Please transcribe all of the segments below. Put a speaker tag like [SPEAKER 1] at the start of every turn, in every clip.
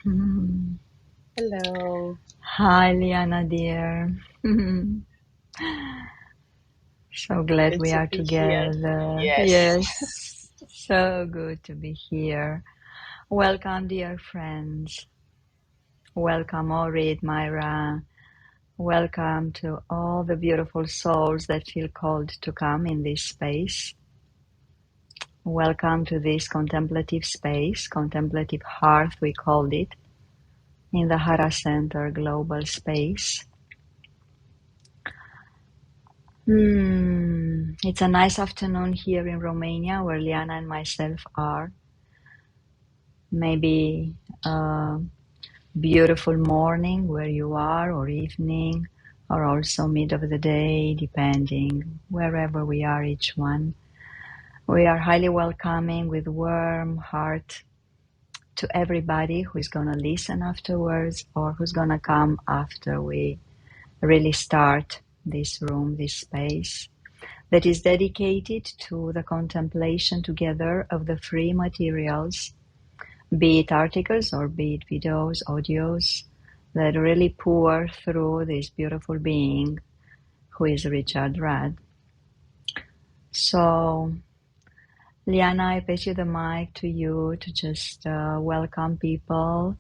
[SPEAKER 1] Hmm.
[SPEAKER 2] Hello.
[SPEAKER 1] Hi, Liana, dear. So glad
[SPEAKER 2] Good
[SPEAKER 1] we
[SPEAKER 2] to
[SPEAKER 1] are
[SPEAKER 2] be here.
[SPEAKER 1] together.
[SPEAKER 2] Yes.
[SPEAKER 1] Yes, so good to be here. Welcome, dear friends. Welcome, Orit, Myra. Welcome to all the beautiful souls that feel called to come in this space. Welcome to this contemplative space, Contemplative Hearth, we called it, in the HarRa Center global space. It's a nice afternoon here in Romania where Liana and myself are. Maybe a beautiful morning where you are, or evening, or also mid of the day, depending wherever we are, each one. We are highly welcoming with warm heart to everybody who is going to listen afterwards or who's going to come after we really start this room, this space, that is dedicated to the contemplation together of the free materials, be it articles or be it videos, audios, that really pour through this beautiful being who is Richard Rudd. So, Liana, I pass you the mic to you to just welcome people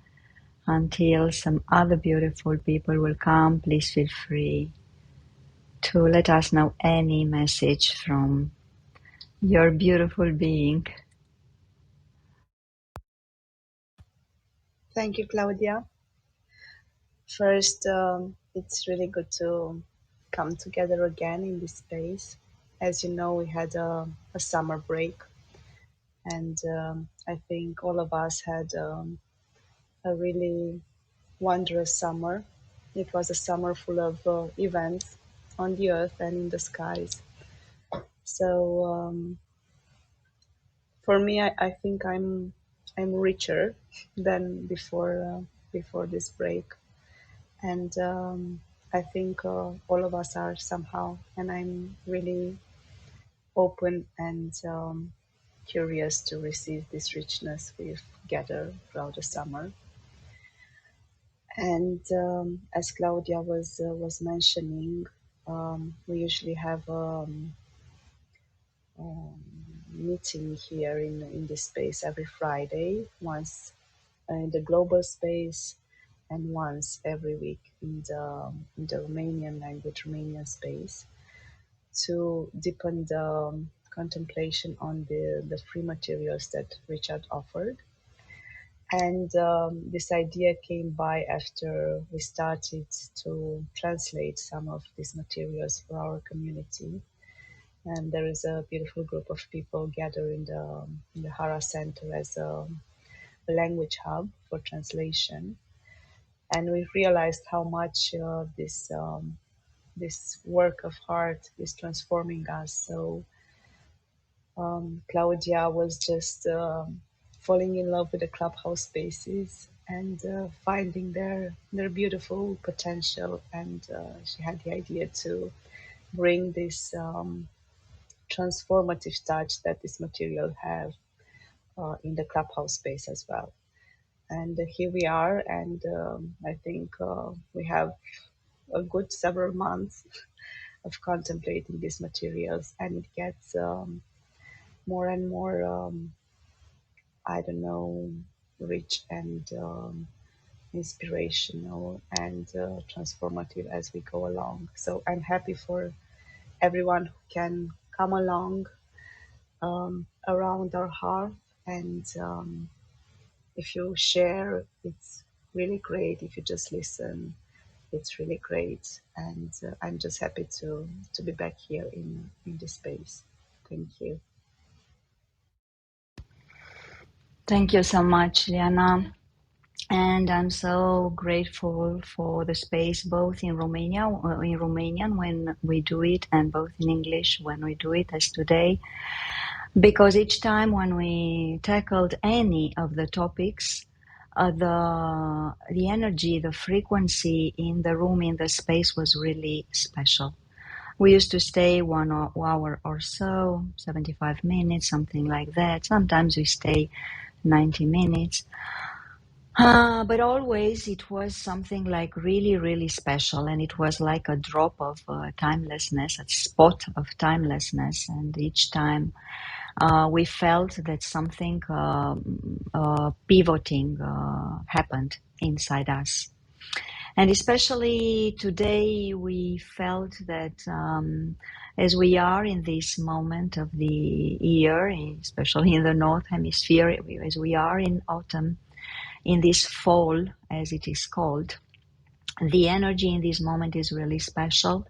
[SPEAKER 1] until some other beautiful people will come. Please feel free to let us know any message from your beautiful being.
[SPEAKER 2] Thank you, Claudia. First, it's really good to come together again in this space. As you know, we had a summer break, and I think all of us had a really wondrous summer. It was a summer full of events on the earth and in the skies. So for me, I think I'm richer than before this break, and I think all of us are somehow, and I'm really open and curious to receive this richness we've gathered throughout the summer. And as Claudia was mentioning, we usually have um, meeting here in this space every Friday, once in the global space, and once every week in the Romanian language, Romanian space, to deepen the contemplation on the free materials that Richard offered. And this idea came by after we started to translate some of these materials for our community. And there is a beautiful group of people gathered in the HarRa Center as a language hub for translation. And we realized how much this work of heart is transforming us. So Claudia was just falling in love with the Clubhouse spaces and finding their beautiful potential. And she had the idea to bring this transformative touch that this material have in the Clubhouse space as well. And here we are, and I think we have a good several months of contemplating these materials, and it gets more and more, I don't know, rich and inspirational and transformative as we go along. So I'm happy for everyone who can come along around our hearth, and if you share, it's really great. If you just listen, it's really great. And I'm just happy to be back here in this space. Thank you.
[SPEAKER 1] Thank you so much, Liana. And I'm so grateful for the space, both in Romanian when we do it, and both in English when we do it, as today. Because each time when we tackled any of the topics, the energy, the frequency in the room, in the space was really special. We used to stay 1 hour or so, 75 minutes, something like that. Sometimes we stay 90 minutes. But always it was something like really, really special, and it was like a drop of timelessness, a spot of timelessness. And each time we felt that something pivoting happened inside us. And especially today, we felt that as we are in this moment of the year, especially in the North Hemisphere, as we are in autumn, in this fall, as it is called, the energy in this moment is really special.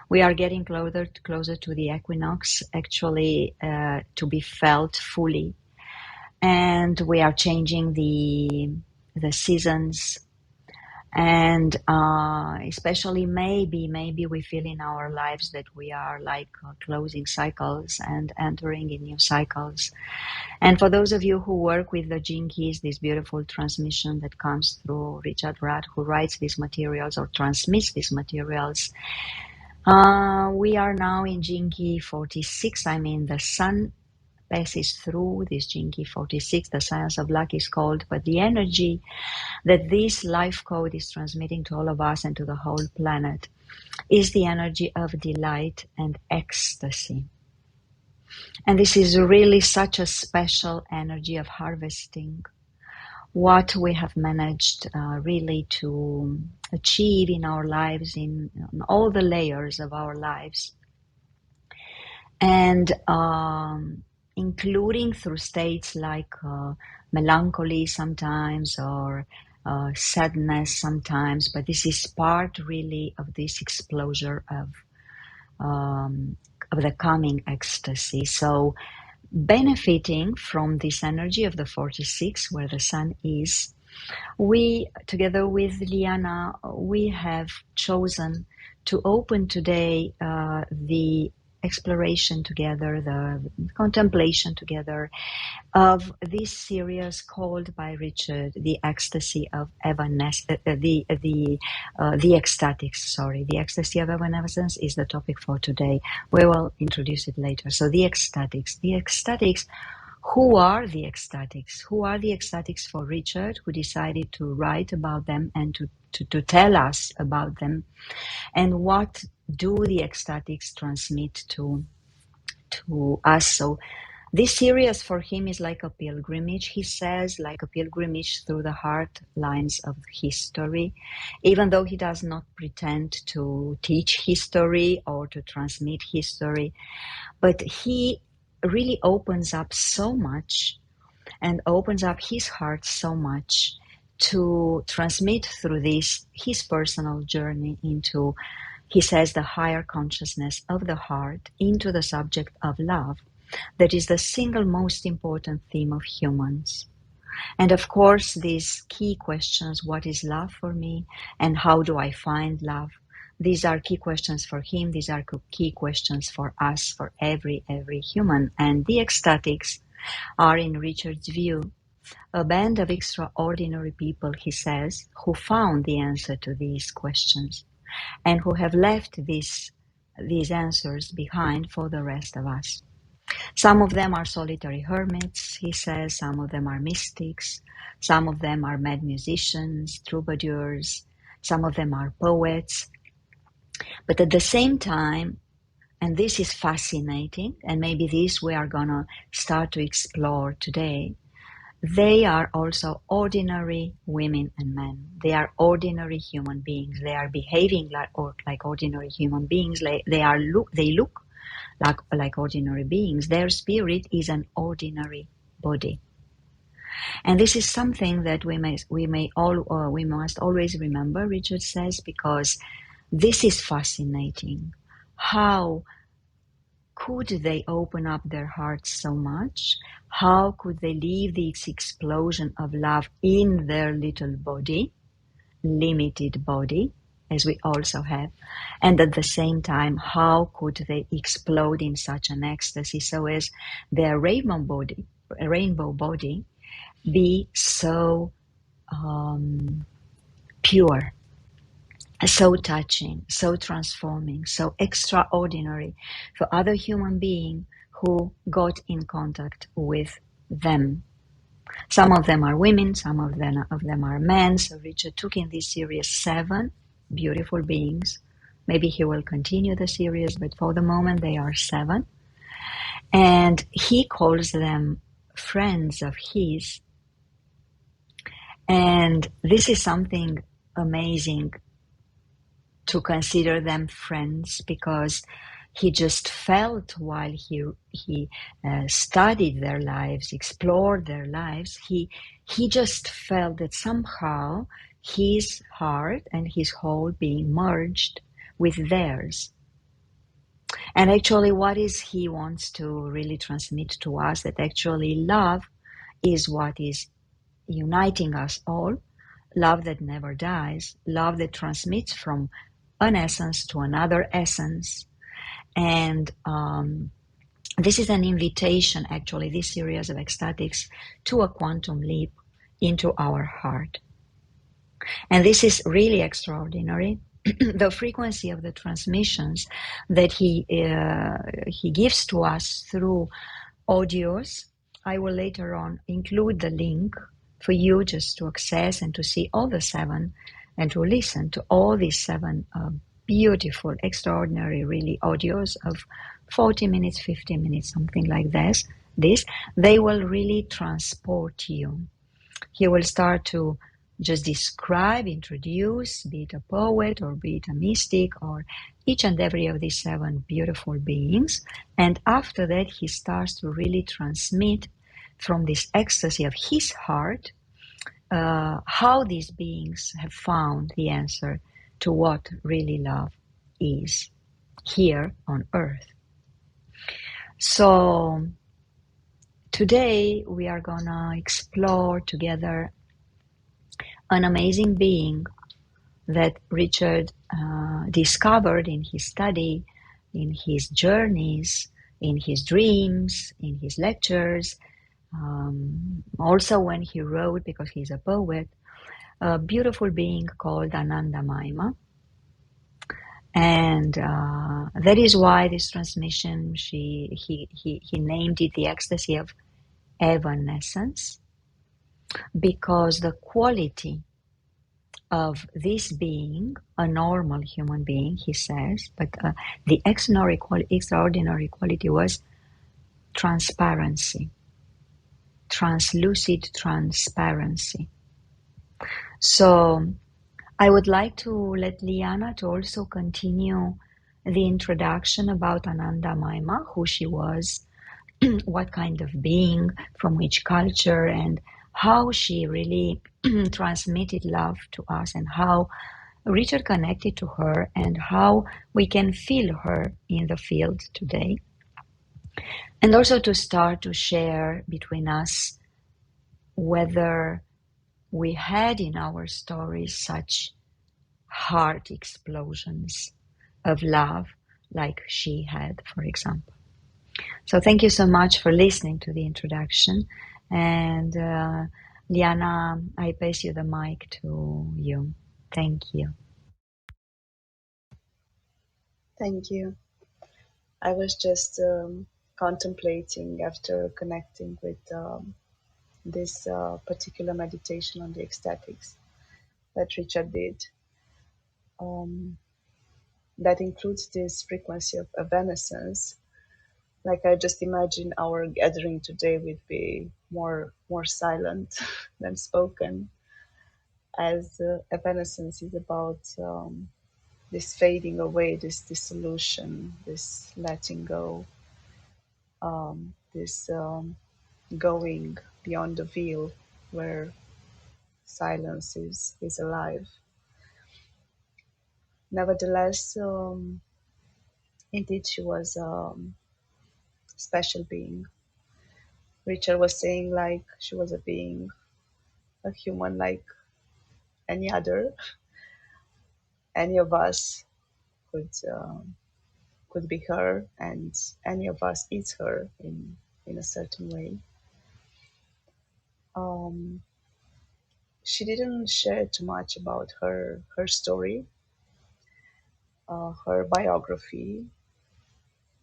[SPEAKER 1] We are getting closer to the equinox, actually, to be felt fully, and we are changing the seasons. And especially maybe we feel in our lives that we are like closing cycles and entering in new cycles. And for those of you who work with the Gene Keys, this beautiful transmission that comes through Richard Rudd, who writes these materials or transmits these materials, we are now in Gene Key 46. I mean, the sun passes through this Gene Key 46. The science of luck is called, but the energy that this life code is transmitting to all of us and to the whole planet is the energy of delight and ecstasy. And this is really such a special energy of harvesting what we have managed really to achieve in our lives, in all the layers of our lives, and including through states like melancholy sometimes, or sadness sometimes, but this is part really of this explosion of the coming ecstasy. So benefiting from this energy of the 46, where the sun is, we, together with Liana, we have chosen to open today the exploration together, the contemplation together of this series called by Richard the Ecstasy of Evanescence. The ecstatics. Sorry, the Ecstasy of Evanescence is the topic for today. We will introduce it later. So the ecstatics. The ecstatics. Who are the ecstatics? Who are the ecstatics for Richard, who decided to write about them and to tell us about them? And what do the ecstatics transmit to us? So this series for him is like a pilgrimage, he says, like a pilgrimage through the heart lines of history, even though he does not pretend to teach history or to transmit history. But he really opens up so much and opens up his heart so much to transmit through this his personal journey into, he says, the higher consciousness of the heart, into the subject of love. That is the single most important theme of humans. And of course, these key questions, what is love for me and how do I find love? These are key questions for him. These are key questions for us, for every human. And the ecstatics are, in Richard's view, a band of extraordinary people, he says, who found the answer to these questions and who have left these answers behind for the rest of us. Some of them are solitary hermits, he says, some of them are mystics, some of them are mad musicians, troubadours, some of them are poets. But at the same time, and this is fascinating, and maybe this we are going to start to explore today, they are also ordinary women and men. They are ordinary human beings. They are behaving like ordinary human beings. They look like ordinary beings. Their spirit is an ordinary body. And this is something that we must always remember, Richard says, because this is fascinating. How could they open up their hearts so much? How could they leave this explosion of love in their little body, limited body, as we also have? And at the same time, how could they explode in such an ecstasy so as their rainbow body be so pure, so touching, so transforming, so extraordinary for other human beings who got in contact with them? Some of them are women, some of them are men. So Richard took in this series 7 beautiful beings. Maybe he will continue the series, but for the moment they are 7. And he calls them friends of his. And this is something amazing to consider them friends, because he just felt while he studied their lives, explored their lives, he just felt that somehow his heart and his whole being merged with theirs. And actually, what is he wants to really transmit to us, that actually love is what is uniting us all, love that never dies, love that transmits from an essence to another essence. And this is an invitation, actually, this series of ecstatics, to a quantum leap into our heart. And this is really extraordinary. The frequency of the transmissions that he gives to us through audios. I will later on include the link for you just to access and to see all the 7 and to listen to all these 7 beautiful, extraordinary, really audios of 40 minutes, 50 minutes, something like this. They will really transport you. He will start to just describe, introduce, be it a poet or be it a mystic or each and every of these 7 beautiful beings. And after that, he starts to really transmit from this ecstasy of his heart how these beings have found the answer to what really love is here on earth. So today we are gonna explore together an amazing being that Richard discovered in his study, in his journeys, in his dreams, in his lectures, also when he wrote, because he's a poet, a beautiful being called Ananda Mayi Ma. And that is why this transmission, he named it the Ecstasy of Evanescence, because the quality of this being, a normal human being, he says, but the extraordinary quality was transparency, translucid transparency. So I would like to let Liana to also continue the introduction about Ananda Mayi Ma, who she was, what kind of being, from which culture, and how she really transmitted love to us, and how Richard connected to her, and how we can feel her in the field today. And also to start to share between us whether we had in our stories such heart explosions of love like she had, for example. So thank you so much for listening to the introduction. And Liana, I pass you the mic to you. Thank you.
[SPEAKER 2] Thank you. I was just contemplating after connecting with this particular meditation on the ecstatics that Richard did. That includes this frequency of evanescence. Like, I just imagine our gathering today would be more silent than spoken, as evanescence is about this fading away, this dissolution, this letting go, this going beyond the veil where silence is alive. Nevertheless, indeed, she was a special being. Richard was saying, like, she was a being, a human like any other. Any of us could be her, and any of us is her in a certain way. She didn't share too much about her story, her biography.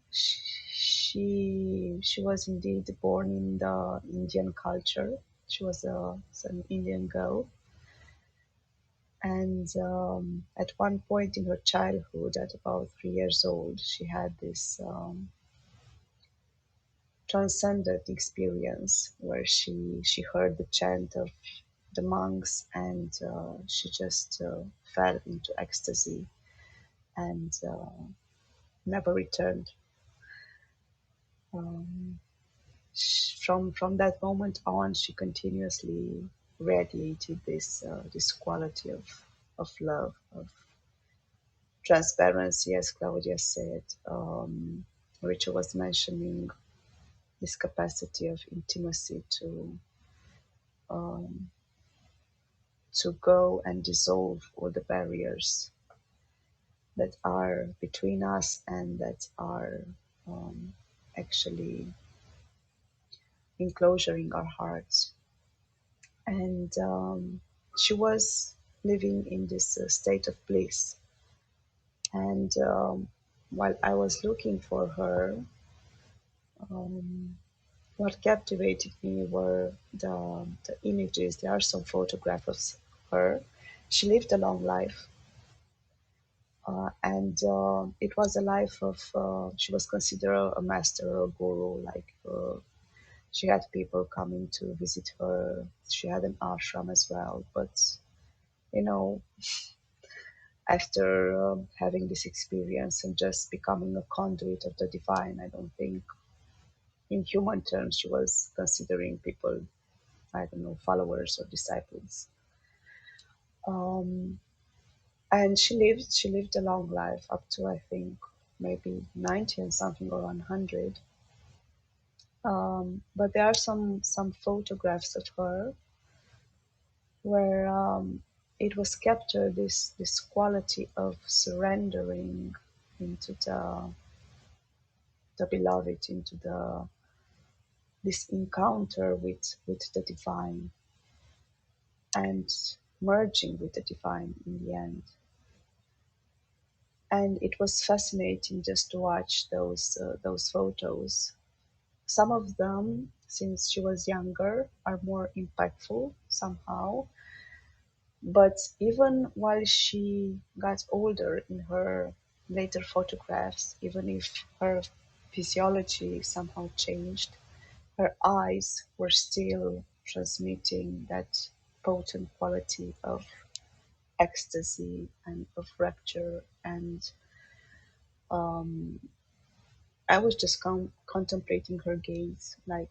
[SPEAKER 2] She was indeed born in the Indian culture. She was an Indian girl, and at one point in her childhood, at about 3 years old, she had this transcendent experience where she heard the chant of the monks, and she just fell into ecstasy and never returned. Um, from that moment on, she continuously radiated this quality of love, of transparency, as Claudia said. Richard was mentioning this capacity of intimacy um, to go and dissolve all the barriers that are between us and that are actually enclosuring our hearts. And she was living in this state of bliss. And while I was looking for her, um, what captivated me were the images. There are some photographs of her. She lived a long life. And it was a life of, she was considered a master or a guru. Like she had people coming to visit her. She had an ashram as well. But, you know, after having this experience and just becoming a conduit of the divine, I don't think in human terms she was considering people, I don't know, followers or disciples. Um, and she lived a long life, up to, I think, maybe 90 and something, or 100. But there are some photographs of her where it was captured, this quality of surrendering into the beloved, into this encounter with the divine, and merging with the divine in the end. And it was fascinating just to watch those photos. Some of them, since she was younger, are more impactful somehow. But even while she got older in her later photographs, even if her physiology somehow changed, her eyes were still transmitting that potent quality of ecstasy and of rapture. And um, I was just contemplating her gaze. Like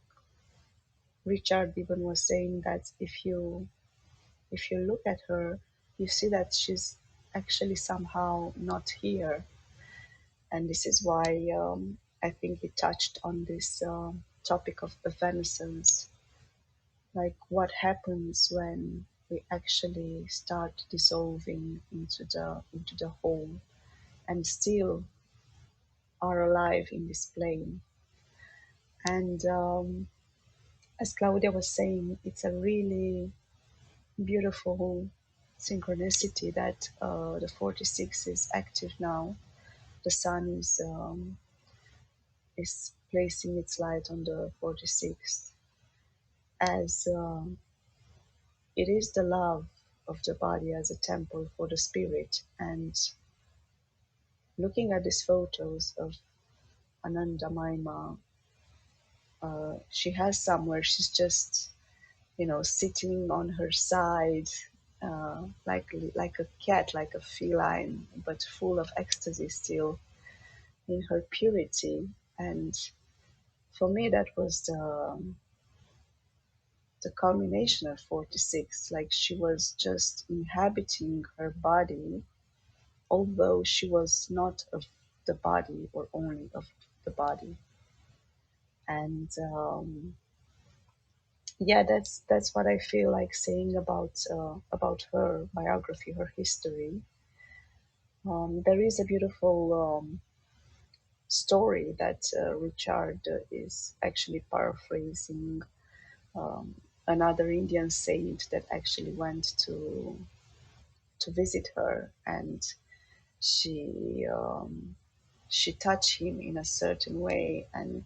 [SPEAKER 2] Richard even was saying that if you look at her, you see that she's actually somehow not here. And this is why I think he touched on this topic of evanescence, like what happens when we actually start dissolving into the whole and still are alive in this plane. And as Claudia was saying, it's a really beautiful synchronicity that the 46 is active now. The sun is placing its light on the 46th, as it is the love of the body as a temple for the spirit. And looking at these photos of Ananda Mayi Ma, she has some where she's just, sitting on her side, like a cat, like a feline, but full of ecstasy still in her purity. And for me, that was the culmination of 46. Like she was just inhabiting her body, although she was not of the body or only of the body. And yeah, that's what I feel like saying about her biography, her history. There is a beautiful story that Richard is actually paraphrasing, um, another Indian saint that actually went to visit her, and she touched him in a certain way. And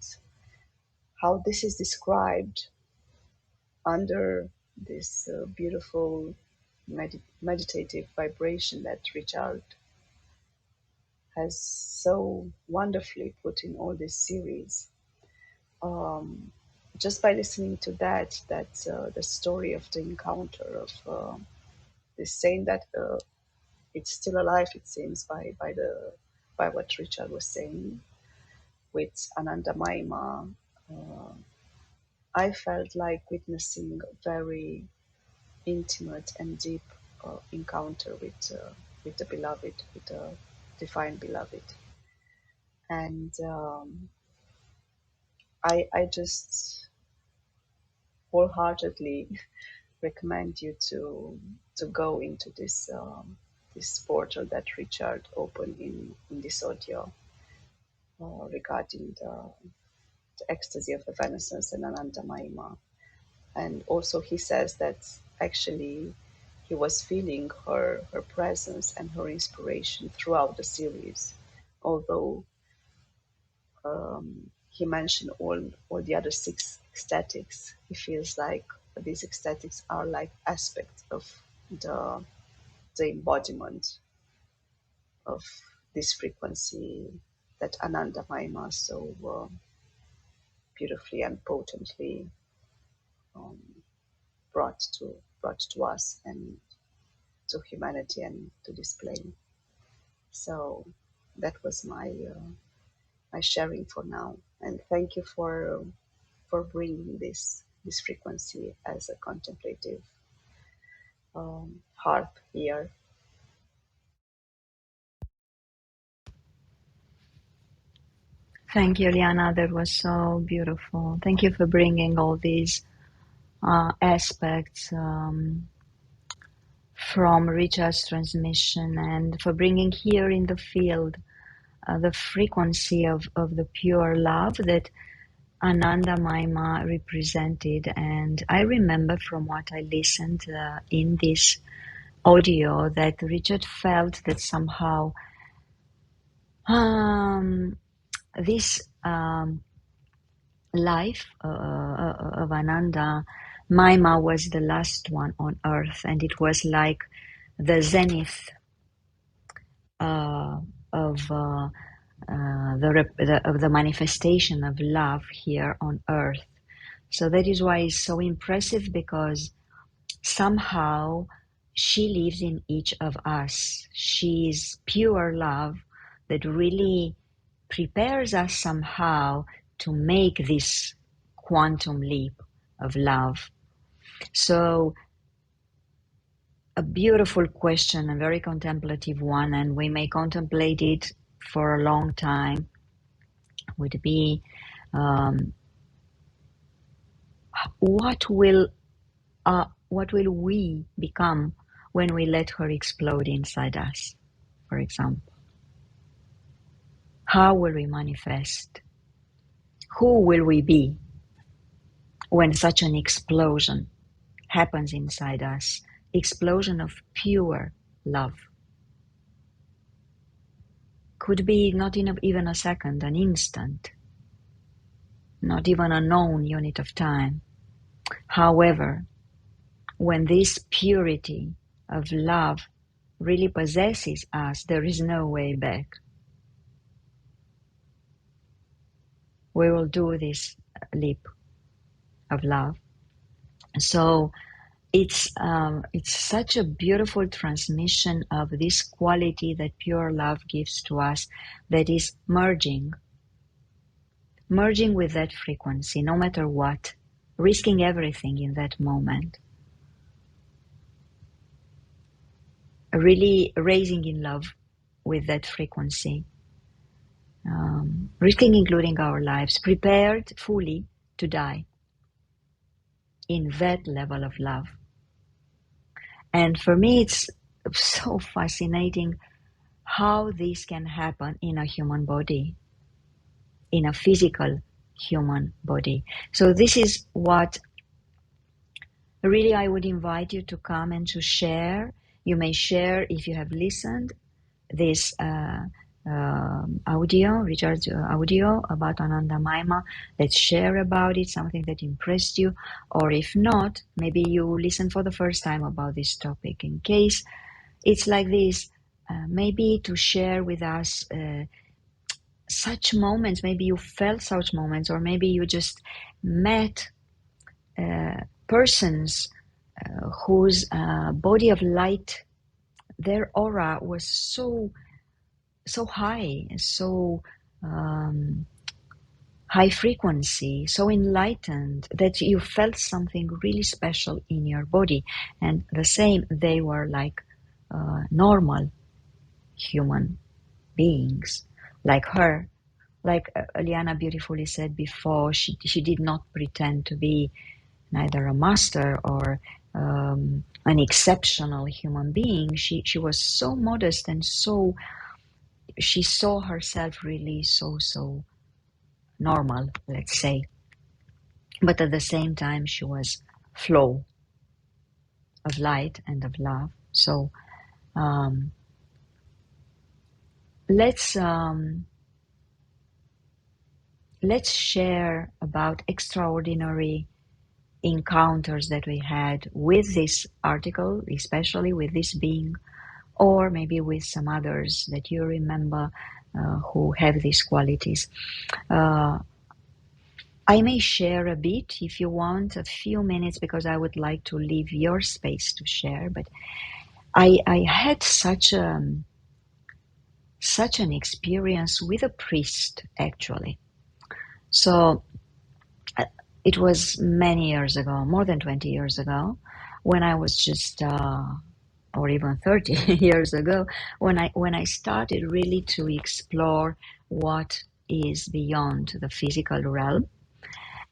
[SPEAKER 2] how this is described under this beautiful meditative vibration that Richard has so wonderfully put in all this series. Um, just by listening to that the story of the encounter of this saint that it's still alive, it seems, by what Richard was saying with Ananda Mayi Ma. I felt like witnessing a very intimate and deep encounter with the beloved, with the divine beloved, and I just wholeheartedly recommend you to go into this portal that Richard opened in this audio regarding the ecstasy of evanescence and Ananda Mayi Ma. And also he says that actually he was feeling her presence and her inspiration throughout the series, although he mentioned all the other six ecstatics. He feels like these ecstatics are like aspects of the the embodiment of this frequency that Ananda Mayi Ma so beautifully and potently um, brought to us and to humanity and to display. So that was my sharing for now, and thank you for bringing this frequency as a contemplative hearth here.
[SPEAKER 1] Thank you, Liana. That was so beautiful. Thank you for bringing all these aspects from Richard's transmission and for bringing here in the field the frequency of the pure love that Ananda Mayi Ma represented. And I remember from what I listened in this audio that Richard felt that somehow this life of Ananda Mayi Ma was the last one on earth, and it was like the zenith uh, of of the manifestation of love here on earth. So that is why it's so impressive, because somehow she lives in each of us. She is pure love that really prepares us somehow to make this quantum leap of love. So, a beautiful question, a very contemplative one, and we may contemplate it for a long time, would be what will we become when we let her explode inside us, for example? How will we manifest? Who will we be when such an explosion happens inside us? Explosion of pure love. Could be not in even a second, an instant, not even a known unit of time. However, when this purity of love really possesses us, there is no way back. We will do this leap of love. So it's such a beautiful transmission of this quality that pure love gives to us, that is merging with that frequency, no matter what, risking everything in that moment, really raising in love with that frequency, risking including our lives, prepared fully to die in that level of love. And for me, it's so fascinating how this can happen in a human body, in a physical human body. So this is what really I would invite you to come and to share. You may share, if you have listened, this Richard's audio about Ananda Mayi Ma. Let's share about it, something that impressed you. Or if not, maybe you listen for the first time about this topic. In case it's like this, maybe to share with us such moments, maybe you felt such moments, or maybe you just met persons whose body of light, their aura was so high, so um, high frequency, so enlightened that you felt something really special in your body. And the same, they were like normal human beings, like her. Like Liana beautifully said before, she did not pretend to be neither a master or an exceptional human being. She was so modest, and so she saw herself really so normal, let's say. But at the same time, she was flow of light and of love. So um, let's let's share about extraordinary encounters that we had with this article, especially with this being, or maybe with some others that you remember who have these qualities. Uh, I may share a bit if you want, a few minutes, because I would like to leave your space to share. But I had such an experience with a priest, actually. So uh, it was many years ago, more than 20 years ago, when I was just, or even 30 years ago, when I started really to explore what is beyond the physical realm.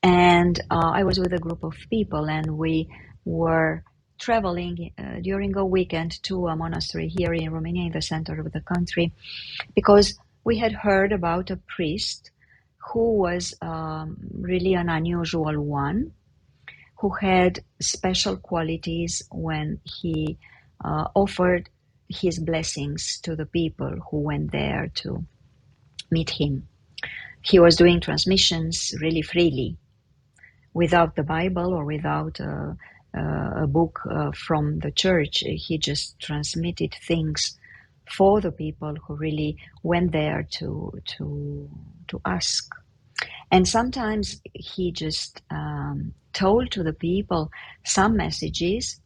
[SPEAKER 1] And I was with a group of people, and we were traveling during a weekend to a monastery here in Romania, in the center of the country, because we had heard about a priest who was really an unusual one, who had special qualities when he offered his blessings to the people who went there to meet him. He was doing transmissions really freely, without the Bible or without a book from the church. He just transmitted things for the people who really went there to ask. And sometimes he just told to the people some messages,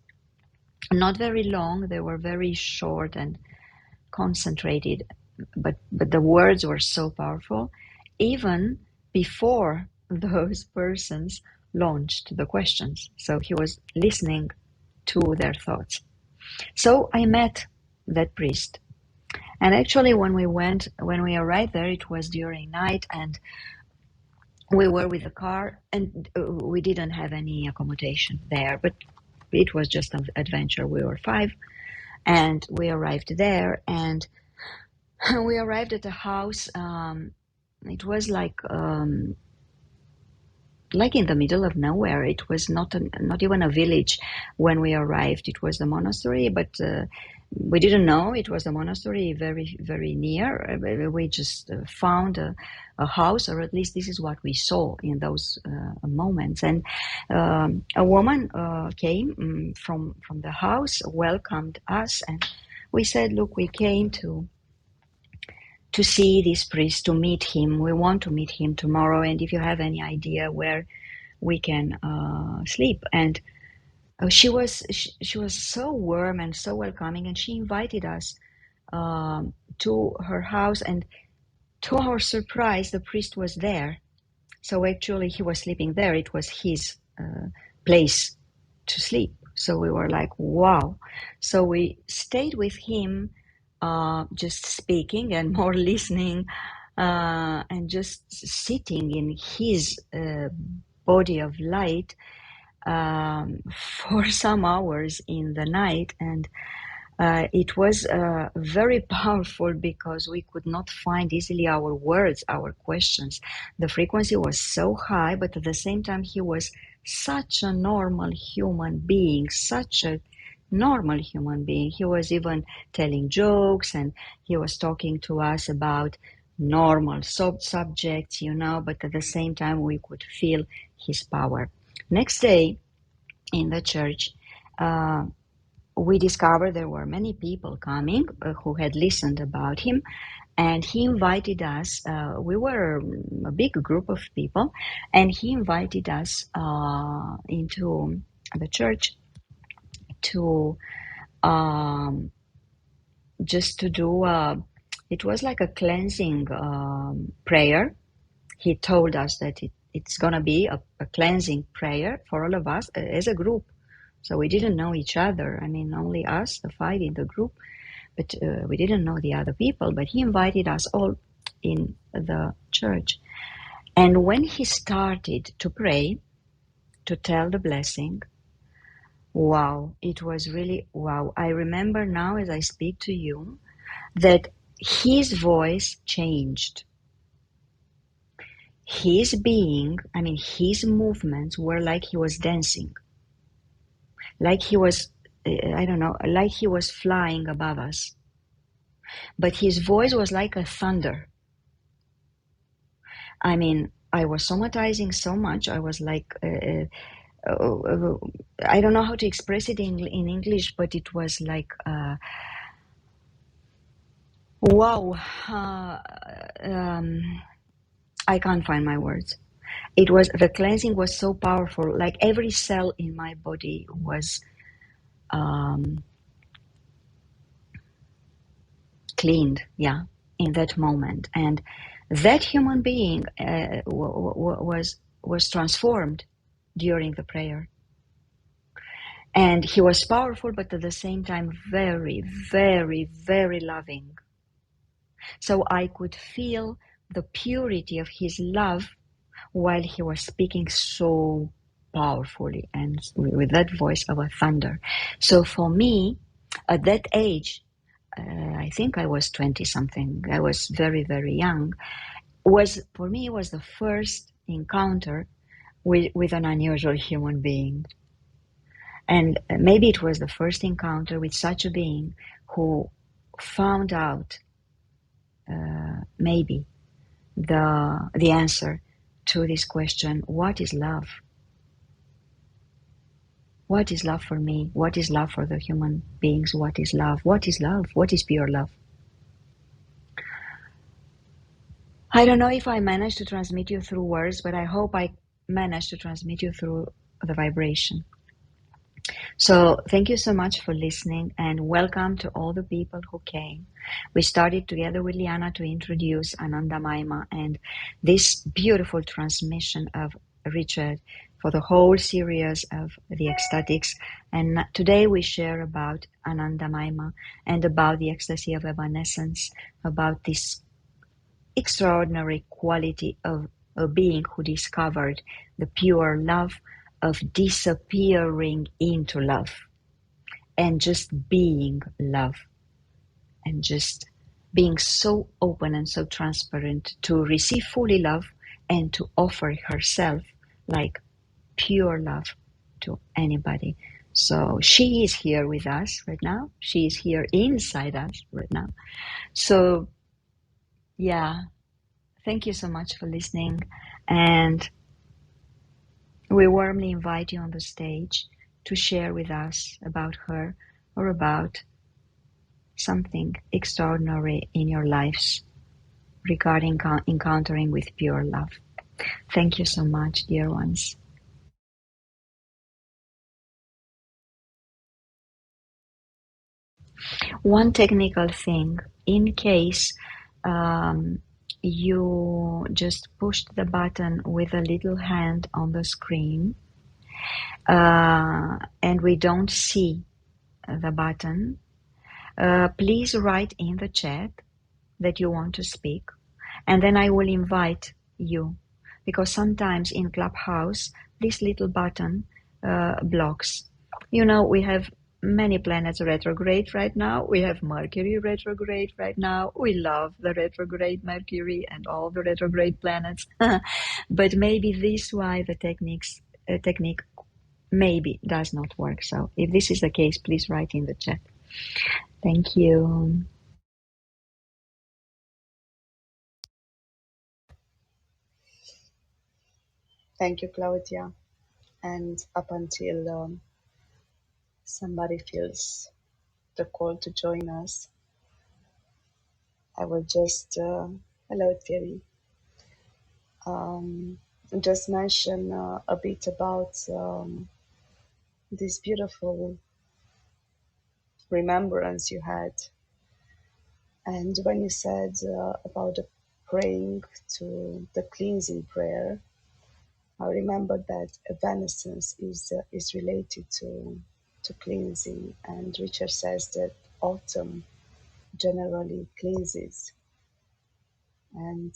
[SPEAKER 1] not very long. They were very short and concentrated, but the words were so powerful, even before those persons launched the questions. So he was listening to their thoughts. So I met that priest. And actually, when we arrived there, it was during night, and we were with the car, and we didn't have any accommodation there, but it was just an adventure. We were 5, and we arrived there, and we arrived at a house. It was like in the middle of nowhere. It was not even a village when we arrived. It was the monastery, but we didn't know it was the monastery very, very near. We just found a house, or at least this is what we saw in those moments. And a woman came from the house, welcomed us, and we said, "Look, we came to see this priest, to meet him. We want to meet him tomorrow, and if you have any idea where we can sleep." And she was so warm and so welcoming, and she invited us to her house. And to our surprise, the priest was there. So actually, he was sleeping there. It was his place to sleep. So we were like, wow. So we stayed with him, just speaking and more listening, and just sitting in his body of light for some hours in the night. And it was very powerful, because we could not find easily our words, our questions. The frequency was so high, but at the same time, he was such a normal human being, such a normal human being. He was even telling jokes, and he was talking to us about normal subjects, but at the same time we could feel his power. Next day in the church, we discovered there were many people coming who had listened about him, and he invited us. We were a big group of people, and he invited us into the church to just to do it was like a cleansing prayer. He told us that it's going to be a cleansing prayer for all of us as a group. So we didn't know each other. I mean, only us, the five in the group, but we didn't know the other people. But he invited us all in the church. And when he started to pray, to tell the blessing, wow, it was really wow. I remember now as I speak to you that his voice changed. His being, I mean, his movements were like he was dancing, like he was, I don't know, like he was flying above us. But his voice was like a thunder. I mean, I was somatizing so much. I was like, I don't know how to express it in English, but it was like, wow. I can't find my words. It was, the cleansing was so powerful. Like every cell in my body was cleaned, yeah, in that moment, and that human being was transformed during the prayer, and he was powerful, but at the same time very, very, very loving. So I could feel the purity of his love while he was speaking so powerfully and with that voice of a thunder. So for me, at that age, I think I was 20 something. I was very, very young. For me, it was the first encounter with an unusual human being. And maybe it was the first encounter with such a being who found out maybe the answer to this question: what is love? What is love for me? What is love for the human beings? What is love? What is love? What is pure love? I don't know if I managed to transmit you through words, but I hope I managed to transmit you through the vibration. So thank you so much for listening, and welcome to all the people who came. We started together with Liana to introduce Ananda Mayi Ma and this beautiful transmission of Richard for the whole series of the ecstatics. And today we share about Ananda Mayi Ma and about the ecstasy of evanescence, about this extraordinary quality of a being who discovered the pure love of disappearing into love and just being love and just being so open and so transparent to receive fully love and to offer herself like pure love to anybody. So she is here with us right now. She is here inside us right now. So yeah, thank you so much for listening, and we warmly invite you on the stage to share with us about her or about something extraordinary in your lives regarding encountering with pure love. Thank you so much, dear ones. One technical thing, in case you just pushed the button with a little hand on the screen and we don't see the button, please write in the chat that you want to speak, and then I will invite you, because sometimes in Clubhouse this little button blocks. We have many planets retrograde right now. We have Mercury retrograde right now. We love the retrograde Mercury and all the retrograde planets. But maybe this is why the technique maybe does not work. So if this is the case, please write in the chat. Thank you.
[SPEAKER 2] Thank you, Claudia. And up until somebody feels the call to join us, I will just, hello, Thierry, um, just mention a bit about this beautiful remembrance you had. And when you said about the praying to the cleansing prayer, I remember that evanescence is related to cleansing, and Richard says that autumn generally cleanses, and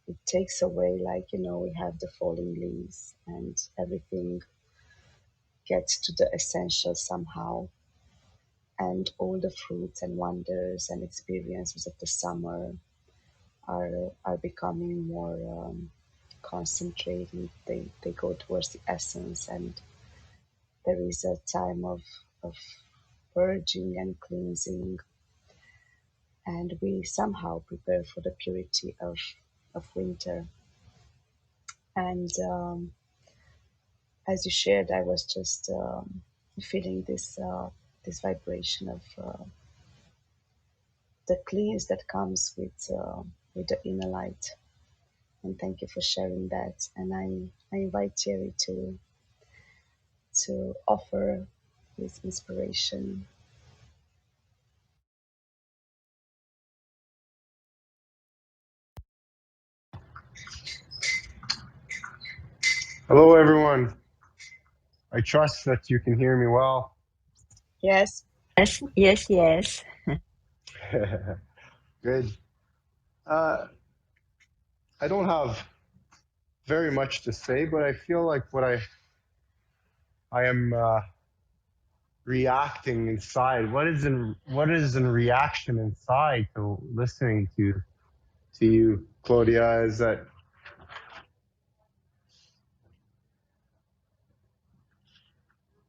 [SPEAKER 2] it takes away, like, we have the falling leaves, and everything gets to the essential somehow, and all the fruits and wonders and experiences of the summer are becoming more concentrated. They go towards the essence, and there is a time of purging and cleansing, and we somehow prepare for the purity of winter. And as you shared, I was just feeling this vibration of the cleanse that comes with the inner light. And thank you for sharing that. And I invite Thierry to offer his inspiration.
[SPEAKER 3] Hello, everyone. I trust that you can hear me well.
[SPEAKER 2] Yes.
[SPEAKER 1] Yes, yes, yes.
[SPEAKER 3] Good. I don't have very much to say, but I feel like I am reacting inside. What is in reaction inside to listening to you, Claudia, is that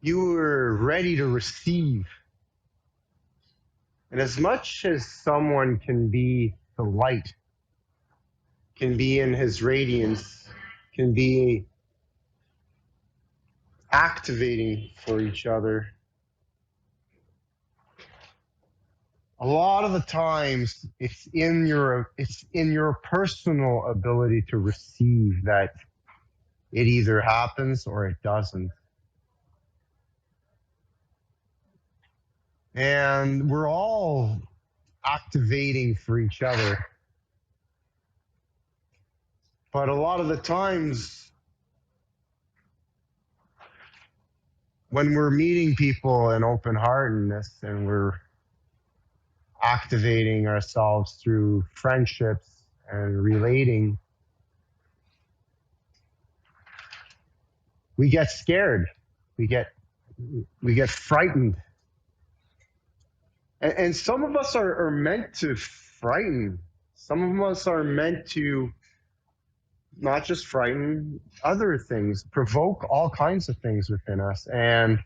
[SPEAKER 3] you were ready to receive. And as much as someone can be the light, can be in his radiance, can be activating for each other, a lot of the times it's in your personal ability to receive that it either happens or it doesn't. And we're all activating for each other. But a lot of the times when we're meeting people in open heartedness and we're activating ourselves through friendships and relating, we get scared. We get frightened. And some of us are meant to frighten. Some of us are meant to not just frighten, other things, provoke all kinds of things within us. And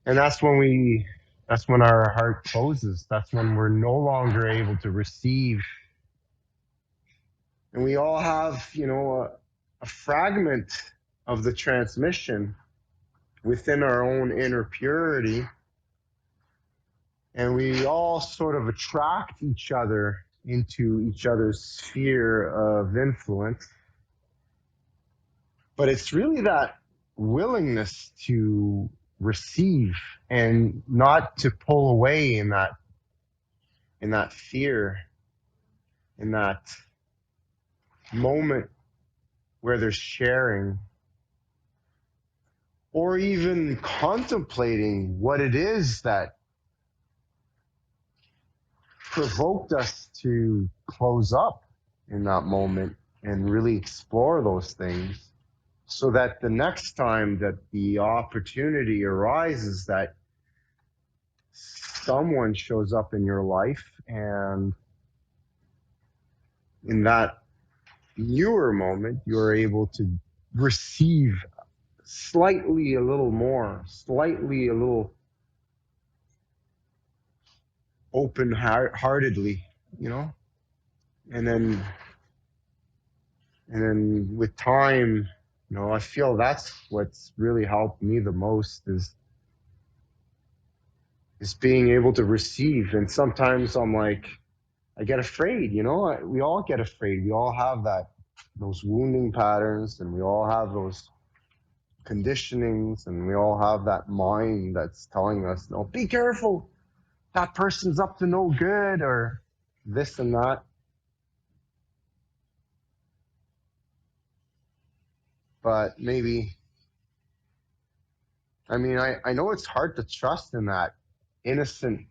[SPEAKER 3] that's when our heart closes. That's when we're no longer able to receive. And we all have, a fragment of the transmission within our own inner purity. And we all sort of attract each other into each other's sphere of influence. But it's really that willingness to receive and not to pull away in that fear, in that moment where there's sharing, or even contemplating what it is that provoked us to close up in that moment and really explore those things, so that the next time that the opportunity arises, that someone shows up in your life, and in that newer moment, you're able to receive slightly a little more, slightly a little open-heartedly, you know? And then with time, you know, I feel that's what's really helped me the most is being able to receive. And sometimes I'm like, I get afraid, you know, we all get afraid. We all have those wounding patterns, and we all have those conditionings, and we all have that mind that's telling us, no, be careful. That person's up to no good, or this and that. But maybe, I mean, I know it's hard to trust in that innocent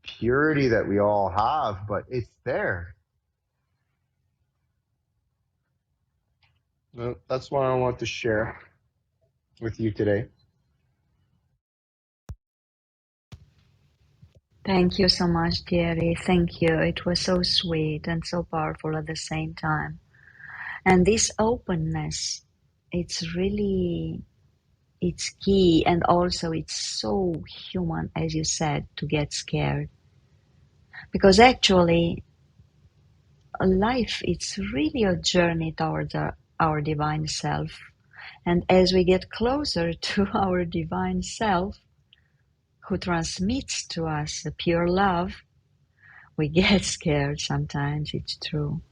[SPEAKER 3] purity that we all have, but it's there. Well, that's what I want to share with you today.
[SPEAKER 1] Thank you so much, Thierry. Thank you. It was so sweet and so powerful at the same time. And this openness, it's really, it's key. And also it's so human, as you said, to get scared. Because actually, life, it's really a journey towards our divine self. And as we get closer to our divine self, who transmits to us the pure love, we get scared sometimes, it's true.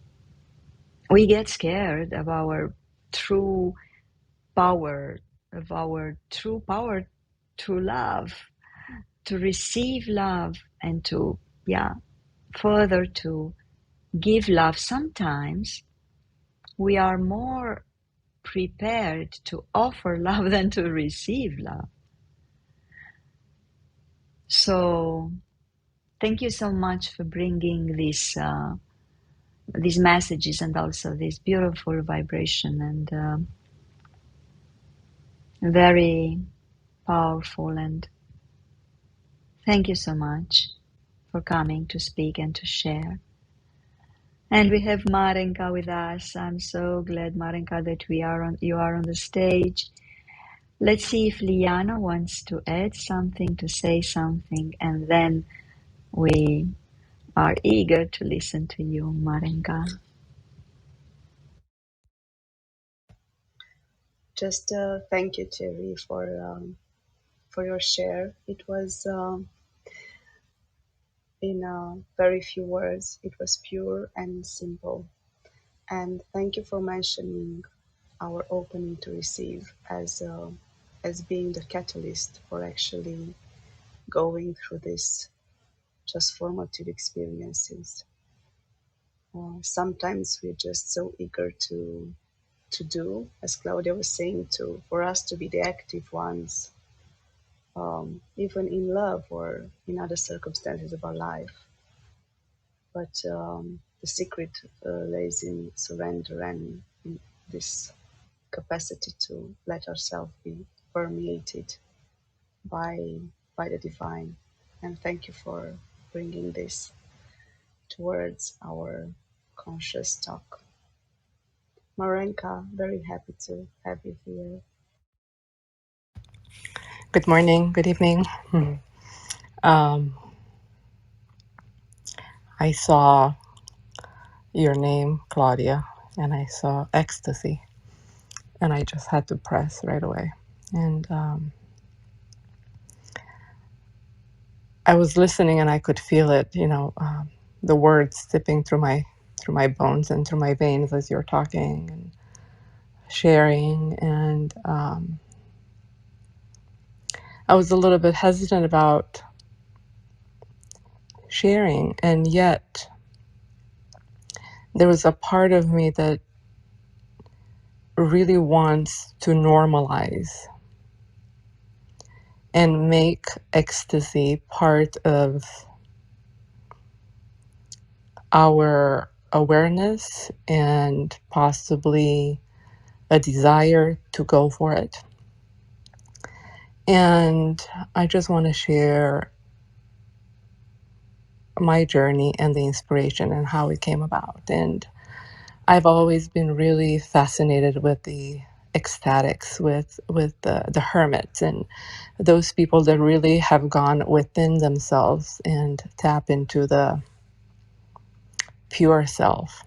[SPEAKER 1] We get scared of our true power, to love, to receive love, and to, further to give love. Sometimes we are more prepared to offer love than to receive love. So thank you so much for bringing these messages and also this beautiful vibration, and very powerful. And thank you so much for coming to speak and to share. And we have Marenka with us. I'm so glad, Marenka, that you are on the stage. Let's see if Liana wants to add something, to say something, and then we are eager to listen to you, Marenka.
[SPEAKER 2] Just thank you, Thierry, for your share. It was in very few words. It was pure and simple. And thank you for mentioning our opening to receive as being the catalyst for actually going through this just formative experiences. Sometimes we're just so eager to do, as Claudia was saying, for us to be the active ones, even in love or in other circumstances of our life. But the secret lays in surrender and in this capacity to let ourselves be permeated by the divine. And thank you for bringing this towards our conscious talk. Marenka, very happy to have you here.
[SPEAKER 4] Good morning, good evening. Um, I saw your name, Claudia, and I saw Ecstasy, and I just had to press right away. And I was listening, and I could feel it, the words sipping through my bones and through my veins as you're talking and sharing. And I was a little bit hesitant about sharing, and yet there was a part of me that really wants to normalize and make ecstasy part of our awareness and possibly a desire to go for it. And I just want to share my journey and the inspiration and how it came about. And I've always been really fascinated with the ecstatics with the hermits and those people that really have gone within themselves and tap into the pure self.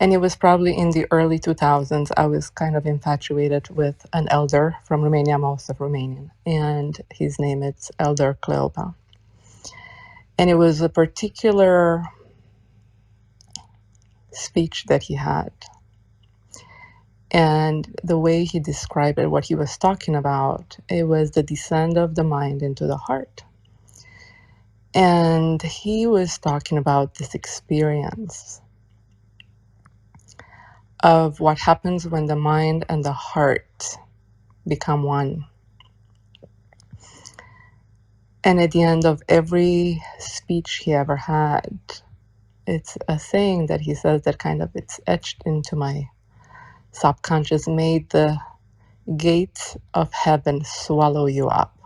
[SPEAKER 4] And it was probably in the early 2000s, I was kind of infatuated with an elder from Romania. I'm also Romanian, and his name is Elder Claudia. And it was a particular speech that he had. And the way he described it, what he was talking about, it was the descent of the mind into the heart. And he was talking about this experience of what happens when the mind and the heart become one. And at the end of every speech he ever had, it's a saying that he says that kind of it's etched into my subconscious, made the gates of heaven swallow you up.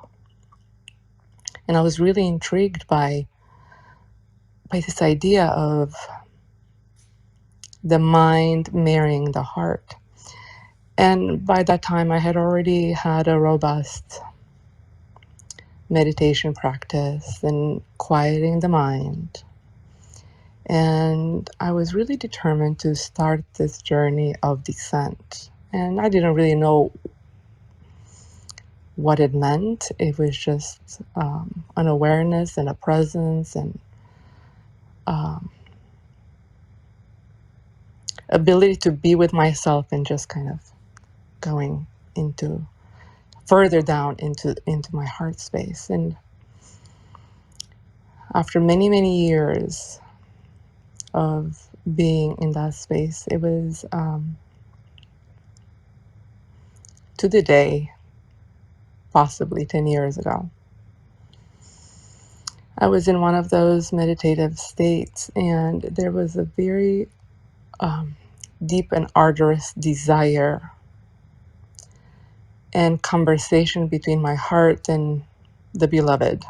[SPEAKER 4] And I was really intrigued by this idea of the mind marrying the heart. And by that time, I had already had a robust meditation practice and quieting the mind. And I was really determined to start this journey of descent. And I didn't really know what it meant. It was just an awareness and a presence and ability to be with myself and just kind of going into further down into my heart space. And after many, many years of being in that space, it was to the day, possibly 10 years ago, I was in one of those meditative states, and there was a very deep and arduous desire and conversation between my heart and the beloved.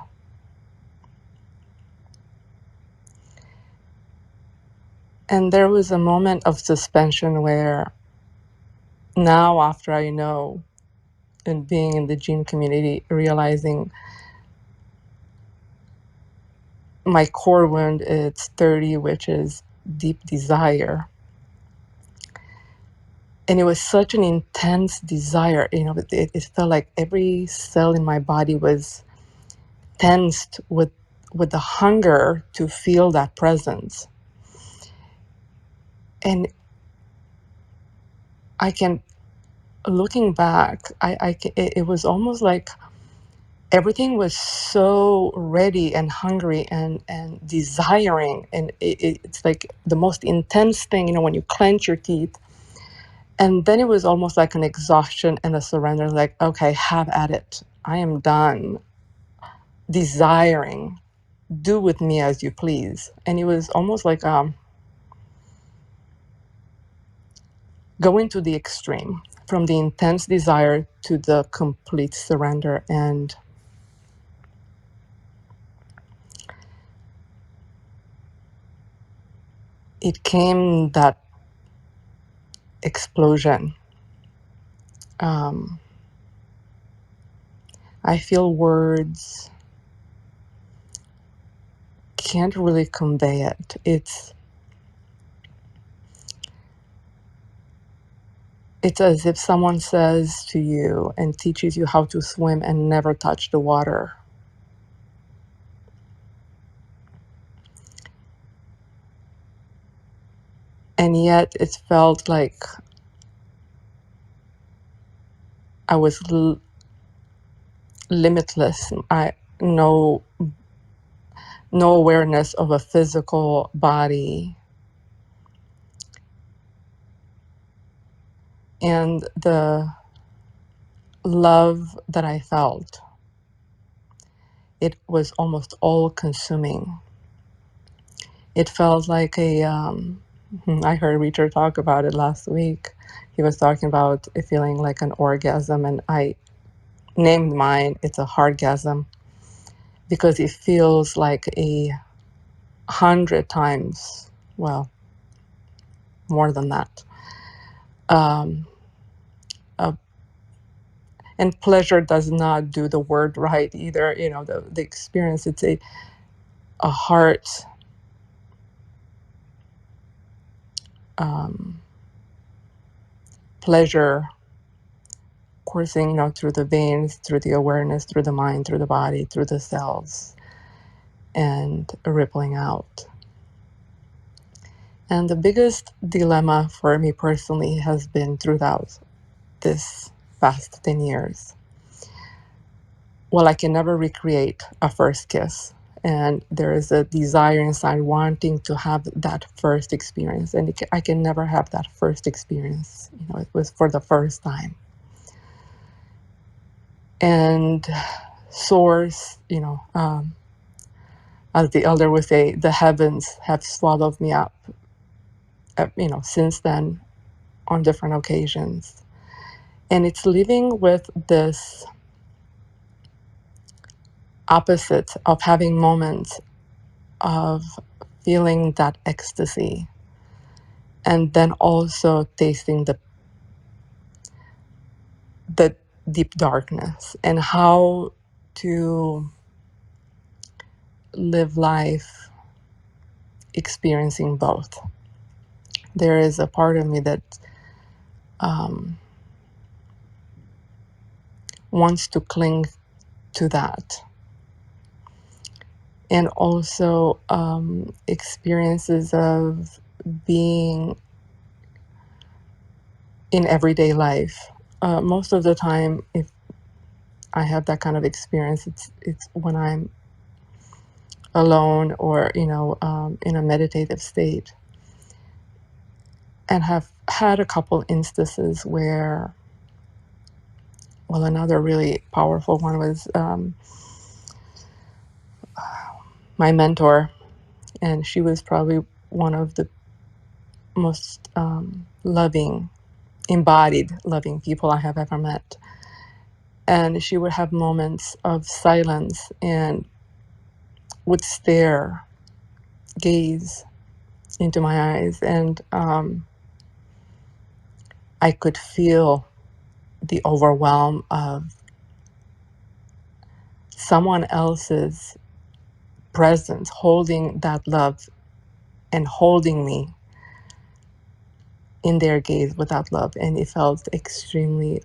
[SPEAKER 4] And there was a moment of suspension where now, after I know, and being in the gene community, realizing my core wound, it's 30, which is deep desire. And it was such an intense desire, it felt like every cell in my body was tensed with the hunger to feel that presence. And I can, looking back, it was almost like everything was so ready and hungry and desiring. And it's like the most intense thing, when you clench your teeth. And then it was almost like an exhaustion and a surrender, like, okay, have at it. I am done desiring. Do with me as you please. And it was almost like going to the extreme, from the intense desire to the complete surrender. And it came, that explosion. I feel words can't really convey it. It's as if someone says to you and teaches you how to swim and never touch the water. And yet it felt like I was limitless. No awareness of a physical body. And the love that I felt, it was almost all consuming. It felt like I heard Richard talk about it last week. He was talking about it feeling like an orgasm, and I named mine, it's a heartgasm, because it feels like 100 times, well, more than that, Um, uh, and pleasure does not do the word right either. You know, the experience, it's a heart um, pleasure coursing, you know, through the veins, through the awareness, through the mind, through the body, through the cells, and rippling out. And the biggest dilemma for me personally has been throughout this past 10 years. Well, I can never recreate a first kiss. And there is a desire inside wanting to have that first experience. And I can never have that first experience. You know, it was for the first time. And source, you know, as the elder would say, the heavens have swallowed me up, you know, since then on different occasions. And it's living with this opposite of having moments of feeling that ecstasy and then also tasting the deep darkness, and how to live life experiencing both. There is a part of me that um, wants to cling to that, and also experiences of being in everyday life. Most of the time, if I have that kind of experience, it's when I'm alone or, you know, in a meditative state, and have had a couple instances where, well, another really powerful one was my mentor, and she was probably one of the most loving, embodied loving people I have ever met. And she would have moments of silence and would stare, gaze into my eyes, and I could feel the overwhelm of someone else's presence holding that love and holding me in their gaze with that love. And it felt extremely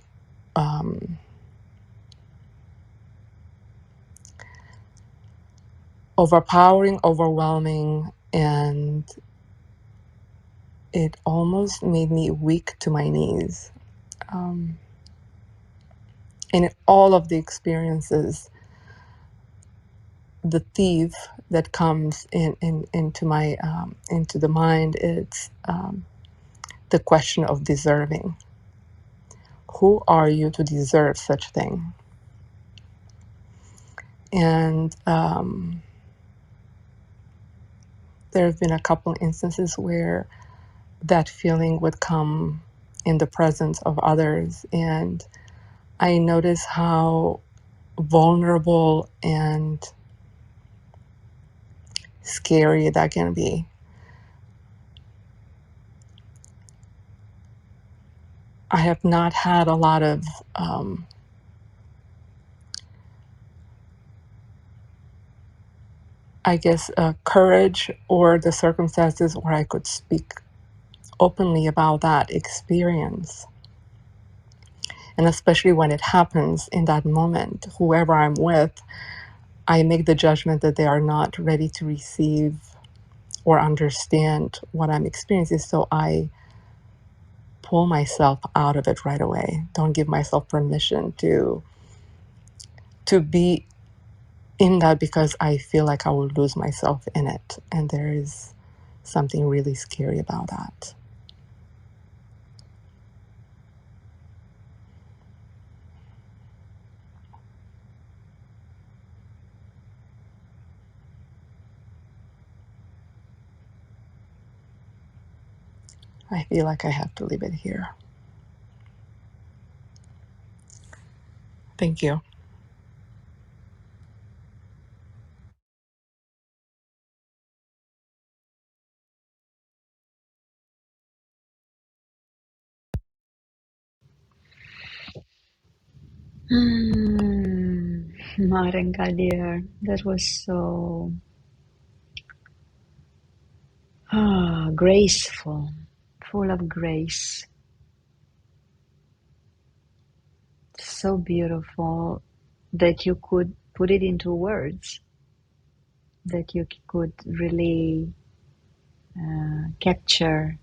[SPEAKER 4] overpowering, overwhelming, and it almost made me weak to my knees. In all of the experiences, the thief that comes into my into the mind, it's the question of deserving. Who are you to deserve such thing? And there have been a couple instances where that feeling would come in the presence of others, and I notice how vulnerable and scary that can be. I have not had a lot of I guess courage or the circumstances where I could speak openly about that experience. And especially when it happens in that moment, whoever I'm with, I make the judgment that they are not ready to receive or understand what I'm experiencing. So I pull myself out of it right away. Don't give myself permission to be in that, because I feel like I will lose myself in it. And there is something really scary about that. I feel like I have to leave it here. Thank you.
[SPEAKER 1] Marenka dear, that was so graceful, full of grace, so beautiful that you could put it into words, that you could really capture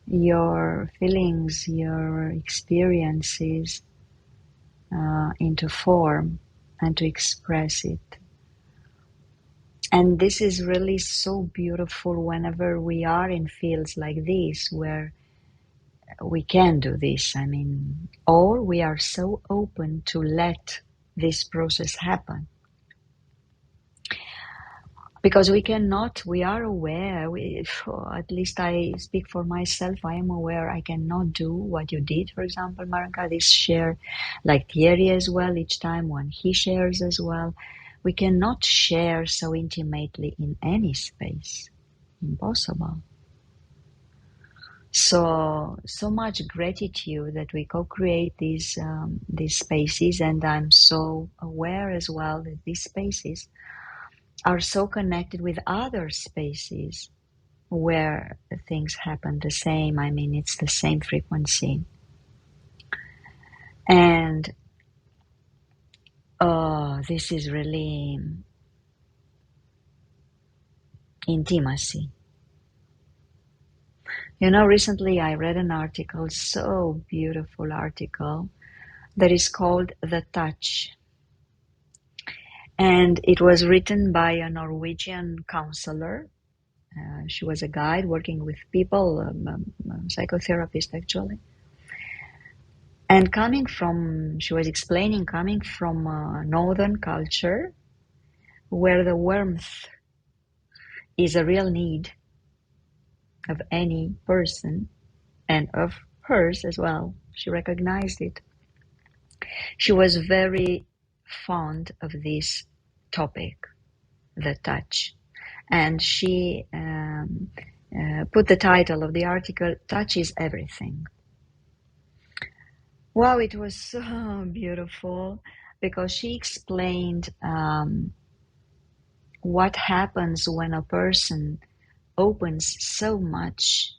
[SPEAKER 1] your feelings, your experiences into form and to express it. And this is really so beautiful whenever we are in fields like this where we can do this. I mean, or we are so open to let this process happen. Because we are aware, at least I speak for myself, I am aware I cannot do what you did, for example, Maranka, this share, like Thierry as well, each time when he shares as well. We cannot share so intimately in any space. Impossible. So much gratitude that we co-create these spaces, and I'm so aware as well that these spaces are so connected with other spaces where things happen the same. I mean, it's the same frequency. And this is really intimacy. You know, recently I read an article, so beautiful article, that is called The Touch. And it was written by a Norwegian counselor. She was a guide working with people, a psychotherapist actually. And she was explaining, coming from a northern culture where the warmth is a real need of any person and of hers as well. She recognized it. She was very fond of this topic, the touch. And she put the title of the article, Touch is Everything. Wow, it was so beautiful because she explained what happens when a person opens so much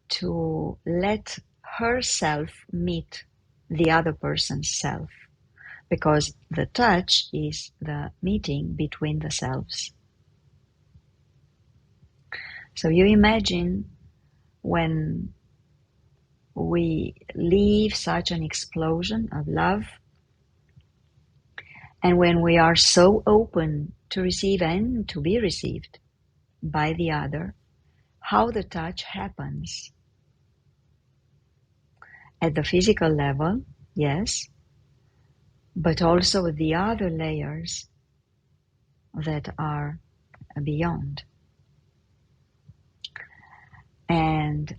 [SPEAKER 1] to let herself meet the other person's self, because the touch is the meeting between the selves. So you imagine when we leave such an explosion of love, and when we are so open to receive and to be received by the other, how the touch happens. At the physical level, yes, but also the other layers that are beyond. And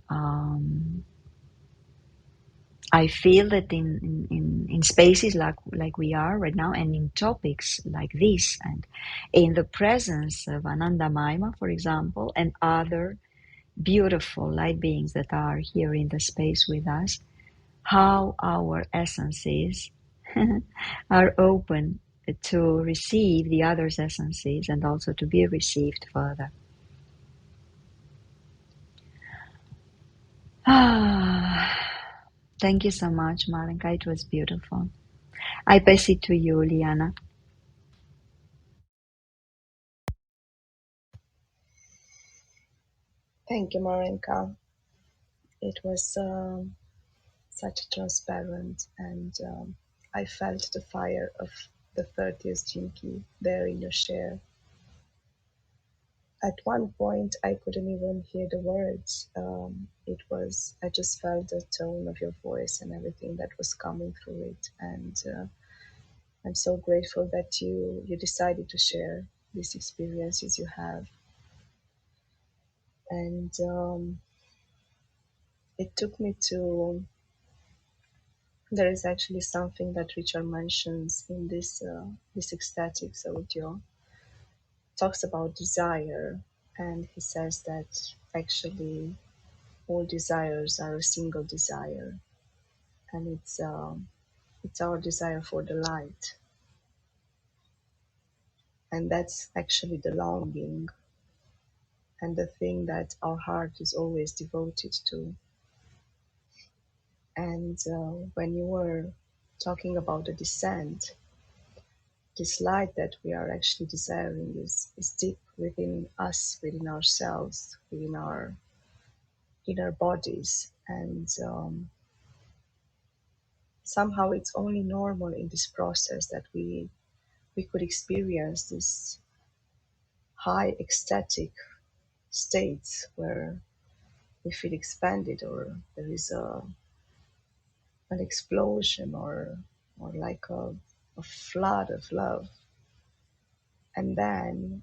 [SPEAKER 1] I feel that in spaces like we are right now, and in topics like this, and in the presence of Ananda Mayi Ma, for example, and other beautiful light beings that are here in the space with us, how our essences are open to receive the other's essences and also to be received further. Thank you so much, Malenka. It was beautiful. I pass it to you, Liana.
[SPEAKER 2] Thank you, Marenka. It was such a transparent, and I felt the fire of the 30th Jinki there in your share. At one point, I couldn't even hear the words. I just felt the tone of your voice and everything that was coming through it. And I'm so grateful that you decided to share these experiences you have. And it took me to, there is actually something that Richard mentions in this ecstatics audio, talks about desire, and he says that actually all desires are a single desire, and It's our desire for the light. And that's actually the longing and the thing that our heart is always devoted to. And when you were talking about the descent, this light that we are actually desiring is deep within us, within ourselves, within our inner bodies. And somehow it's only normal in this process that we could experience this high ecstatic states where we feel expanded, or there is an explosion, or like a flood of love. And then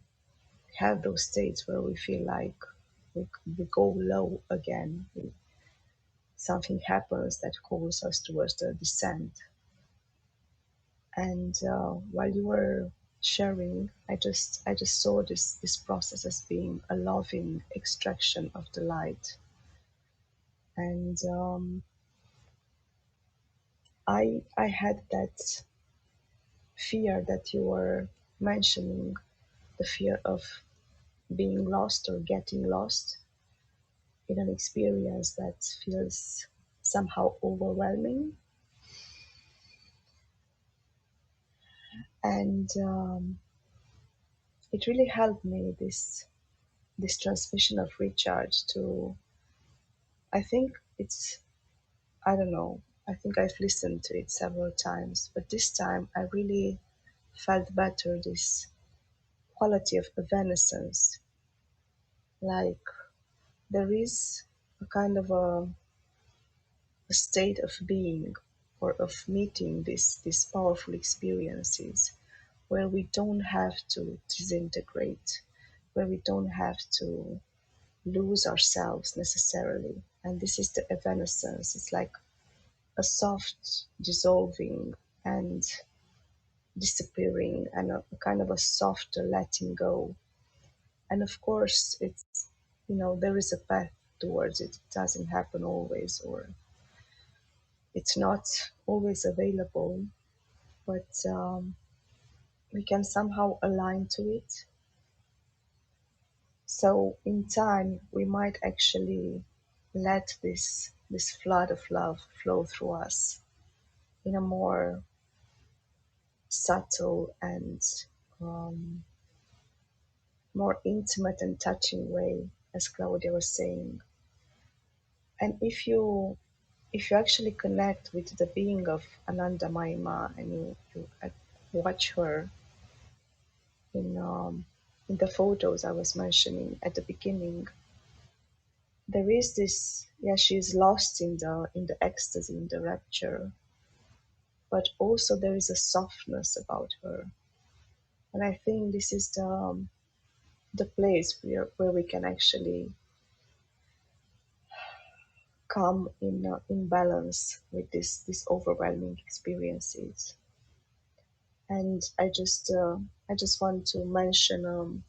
[SPEAKER 2] have those states where we feel like we go low again. Something happens that calls us towards the descent. And while you were sharing, I just saw this process as being a loving extraction of the light. And I had that fear that you were mentioning, the fear of being lost or getting lost in an experience that feels somehow overwhelming. And it really helped me, this transmission of recharge, to, I think it's, I don't know, I think I've listened to it several times, but this time I really felt better, this quality of evanescence. Like there is a kind of a state of being, or of meeting these powerful experiences, where we don't have to disintegrate, where we don't have to lose ourselves necessarily. And this is the evanescence. It's like a soft dissolving and disappearing, and a kind of a soft letting go. And of course, it's, there is a path towards it. It doesn't happen always, or it's not always available, but we can somehow align to it. So in time, we might actually let this flood of love flow through us in a more subtle and um, more intimate and touching way, as Claudia was saying. And if you actually connect with the being of Ananda Mayi Ma, and you watch her in the photos I was mentioning at the beginning, there is this, yeah, she's lost in the ecstasy, in the rapture, but also there is a softness about her. And I think this is the place where we can actually come in balance with these overwhelming experiences. And I just want to mention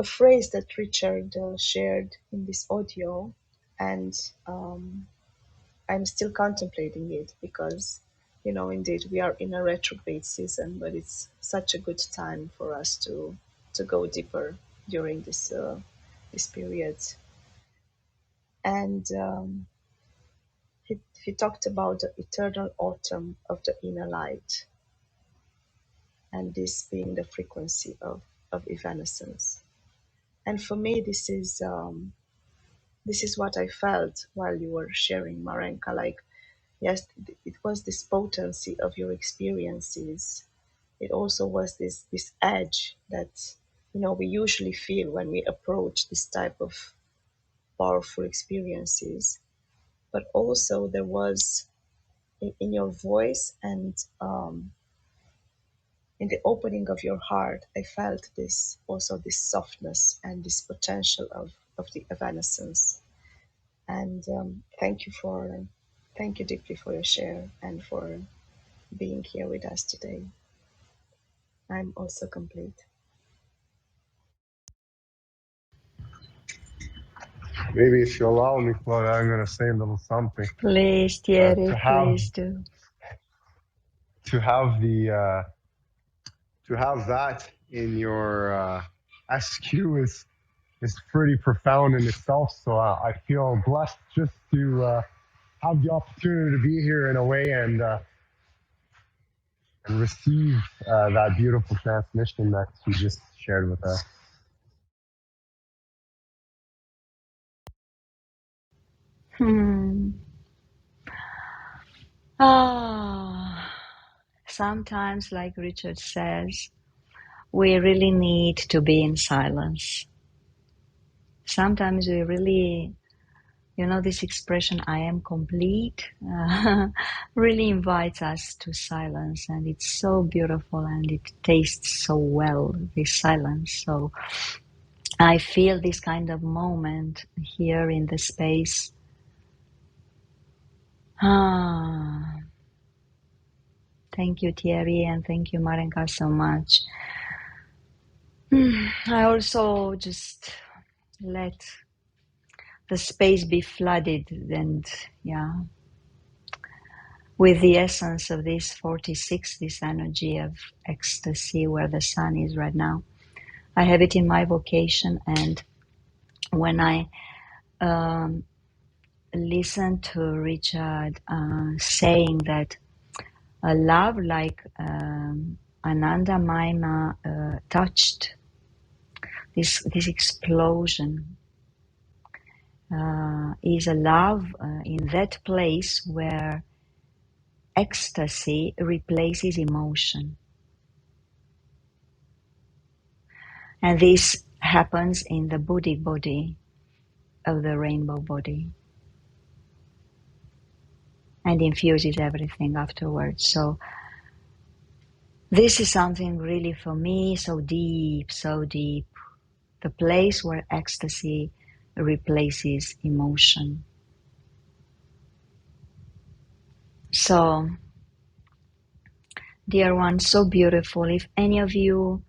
[SPEAKER 2] a phrase that Richard shared in this audio, and I'm still contemplating it, because indeed we are in a retrograde season, but it's such a good time for us to go deeper during this period. And he talked about the eternal autumn of the inner light, and this being the frequency of evanescence. And for me, this is what I felt while you were sharing, Marenka. Like, yes, it was this potency of your experiences. It also was this edge that we usually feel when we approach this type of powerful experiences. But also there was in your voice, and in the opening of your heart, I felt this softness and this potential of the evanescence. And thank you deeply for your share and for being here with us today. I'm also complete.
[SPEAKER 3] Maybe if you allow me, Claudia, I'm going to say a little something.
[SPEAKER 1] Please,
[SPEAKER 3] Uh,
[SPEAKER 1] Thierry,
[SPEAKER 3] to have
[SPEAKER 1] please do.
[SPEAKER 3] to have the to have that in your SQ is pretty profound in itself. So I feel blessed just to have the opportunity to be here in a way and receive that beautiful transmission that you just shared with us.
[SPEAKER 1] Hmm. Ah, sometimes, like Richard says, we really need to be in silence. Sometimes we really, this expression, I am complete, really invites us to silence. And it's so beautiful and it tastes so well, this silence. So I feel this kind of moment here in the space. Ah, thank you, Thierry, and thank you, Marenka, so much. I also just let the space be flooded and, yeah, with the essence of this 46, this energy of ecstasy where the sun is right now. I have it in my vocation, and when I listen to Richard saying that a love like Ananda Mayi Ma touched this explosion is a love in that place where ecstasy replaces emotion. And this happens in the Buddhi body of the rainbow body and infuses everything afterwards. So this is something really for me so deep, so deep. The place where ecstasy replaces emotion. So, dear one, so beautiful. If any of you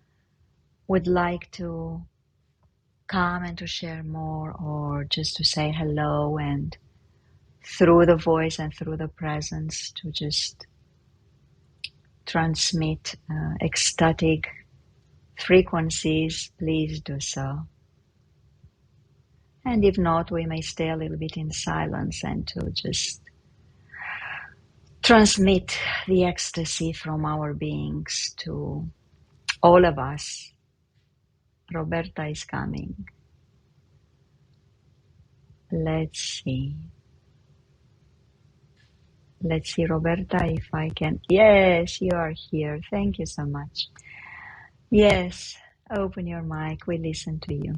[SPEAKER 1] would like to come and to share more or just to say hello and through the voice and through the presence to just transmit ecstatic frequencies, please do so. And if not, we may stay a little bit in silence and to just transmit the ecstasy from our beings to all of us. Roberta is coming. Let's see. Let's see, Roberta, if I can. Yes, you are here. Thank you so much. Yes, open your mic. We listen to you.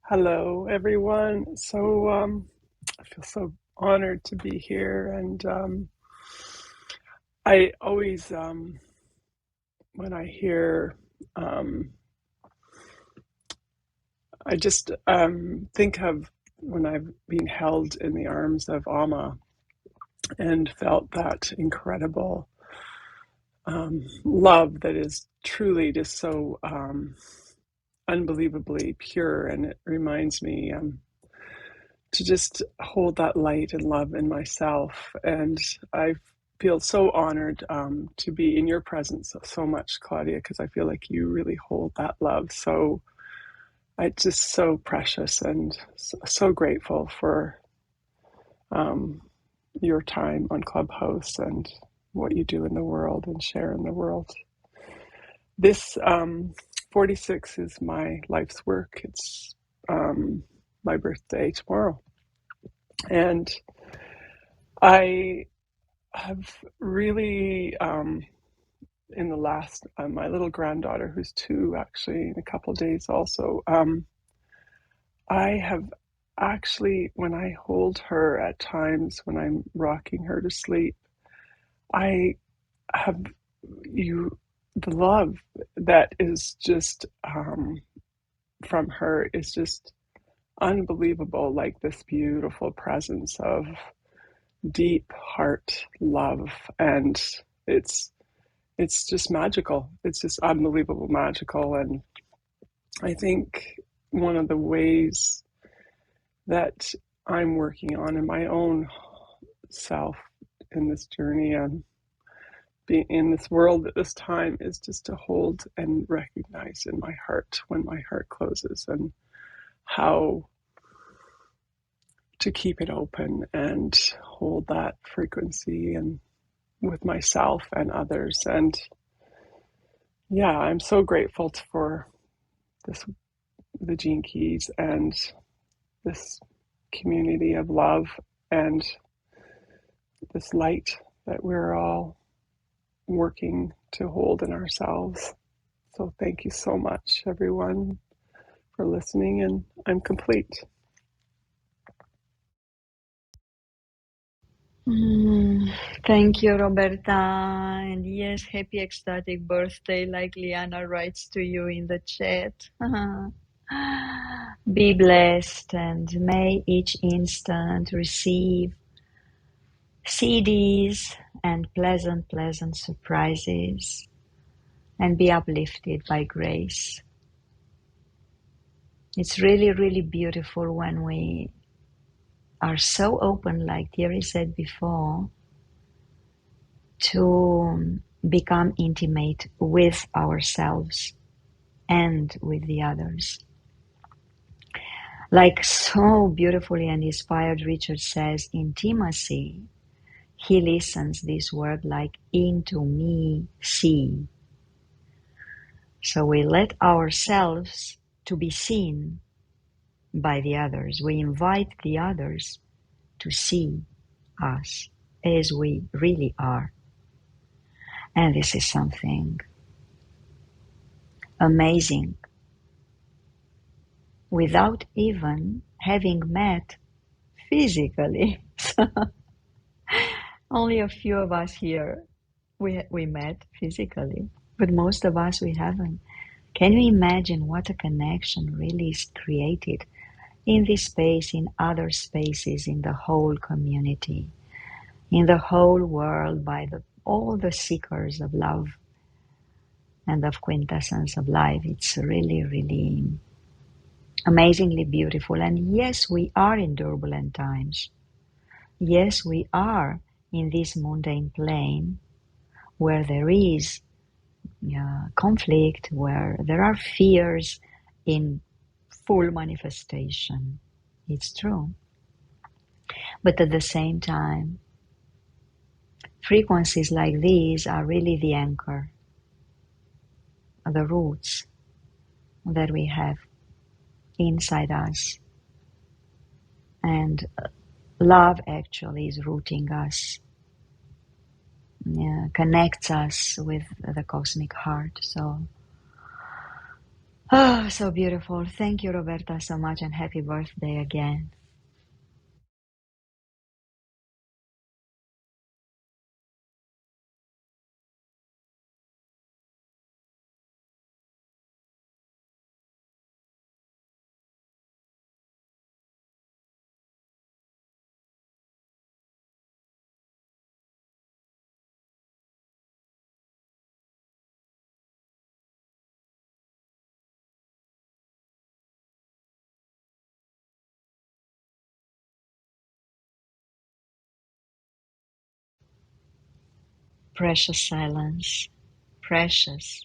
[SPEAKER 5] Hello, everyone. So I feel so honored to be here, and I always, when I hear, I just think of when I've been held in the arms of Amma and felt that incredible love that is truly just so unbelievably pure, and it reminds me. To just hold that light and love in myself. And I feel so honored to be in your presence so much, Claudia, because I feel like you really hold that love. So it's just so precious and so grateful for your time on Clubhouse and what you do in the world and share in the world. This 46 is my life's work. It's my birthday tomorrow. And I have really, in the last, my little granddaughter, who's 2 actually, in a couple of days also, I have actually, when I hold her at times when I'm rocking her to sleep, I have the love that is just from her is just unbelievable, like this beautiful presence of deep heart love. And it's it's just magical. It's just unbelievable magical. And I think one of the ways that I'm working on in my own self in this journey and being in this world at this time is just to hold and recognize in my heart when my heart closes, and how to keep it open and hold that frequency and with myself and others. And yeah, I'm so grateful for this, the Gene Keys, and this community of love and this light that we're all working to hold in ourselves. So thank you so much, everyone, for listening, and I'm complete.
[SPEAKER 1] Mm, thank you, Roberta. And yes, happy ecstatic birthday, like Liana writes to you in the chat. Be blessed, and may each instant receive CDs and pleasant, pleasant surprises, and be uplifted by grace. It's really, really beautiful when we are so open, like Thierry said before, to become intimate with ourselves and with the others. Like so beautifully and inspired, Richard says, intimacy, he listens this word like into me, see. So we let ourselves to be seen by the others. We invite the others to see us as we really are. And this is something amazing without even having met physically. Only a few of us here we met physically, but most of us we haven't. Can you imagine what a connection really is created in this space, in other spaces, in the whole community, in the whole world, by all the seekers of love and of quintessence of life? It's really, really amazingly beautiful. And yes, we are in turbulent times. Yes, we are in this mundane plane where there is conflict, where there are fears in full manifestation. It's true. But at the same time, frequencies like these are really the anchor, the roots that we have inside us. And love actually is rooting us, connects us with the cosmic heart. So, so beautiful. Thank you, Roberta, so much, and happy birthday again. Precious silence, precious.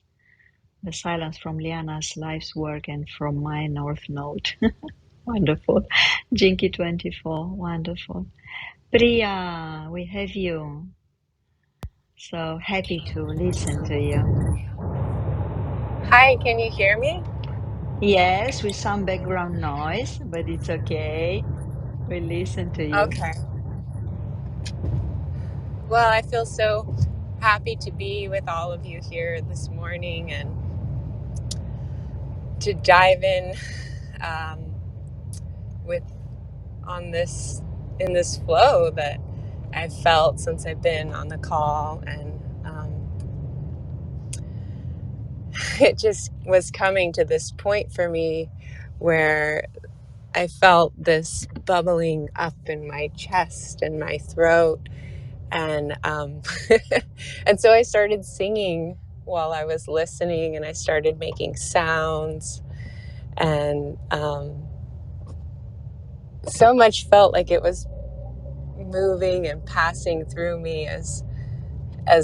[SPEAKER 1] The silence from Liana's life's work and from my North Node. Wonderful. Jinky 24, wonderful. Priya, we have you. So happy to listen to you.
[SPEAKER 6] Hi, can you hear me?
[SPEAKER 1] Yes, with some background noise, but it's okay. We listen to you.
[SPEAKER 6] Okay. Well, I feel so happy to be with all of you here this morning and to dive in um, with on this in this flow that I've felt since I've been on the call, and it just was coming to this point for me where I felt this bubbling up in my chest and my throat, And and so I started singing while I was listening, and I started making sounds, and so much felt like it was moving and passing through me as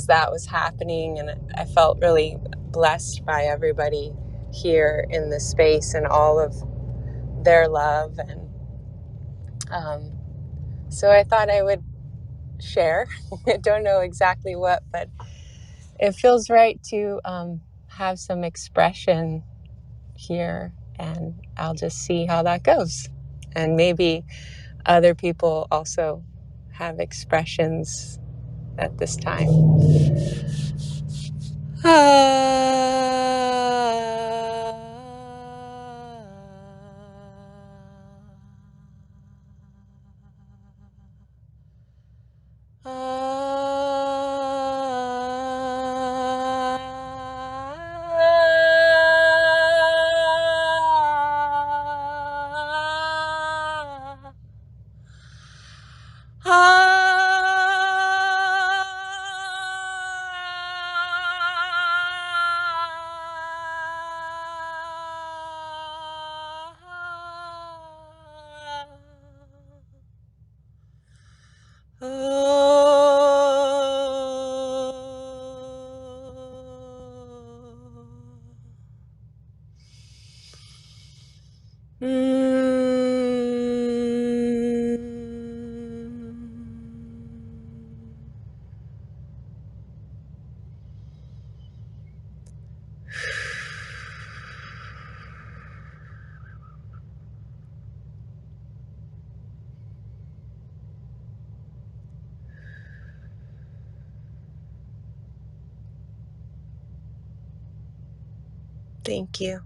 [SPEAKER 6] that was happening. And I felt really blessed by everybody here in the space and all of their love. And um, so I thought I would share. I don't know exactly what, but it feels right to have some expression here, and I'll just see how that goes. And maybe other people also have expressions at this time. Thank you.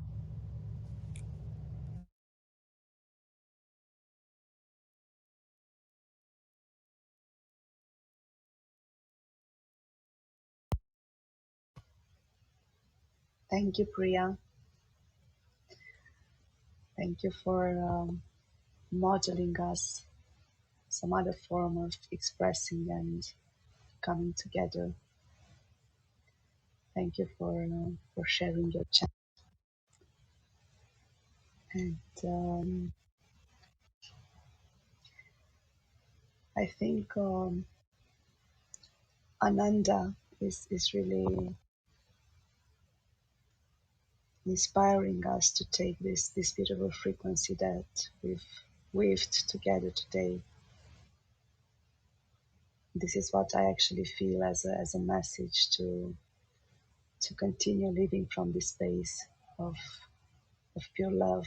[SPEAKER 2] Thank you, Priya. Thank you for modeling us some other form of expressing and coming together. Thank you for sharing your chat. And I think Ananda is really inspiring us to take this beautiful frequency that we've weaved together today. This is what I actually feel as a message to continue living from this space of pure love,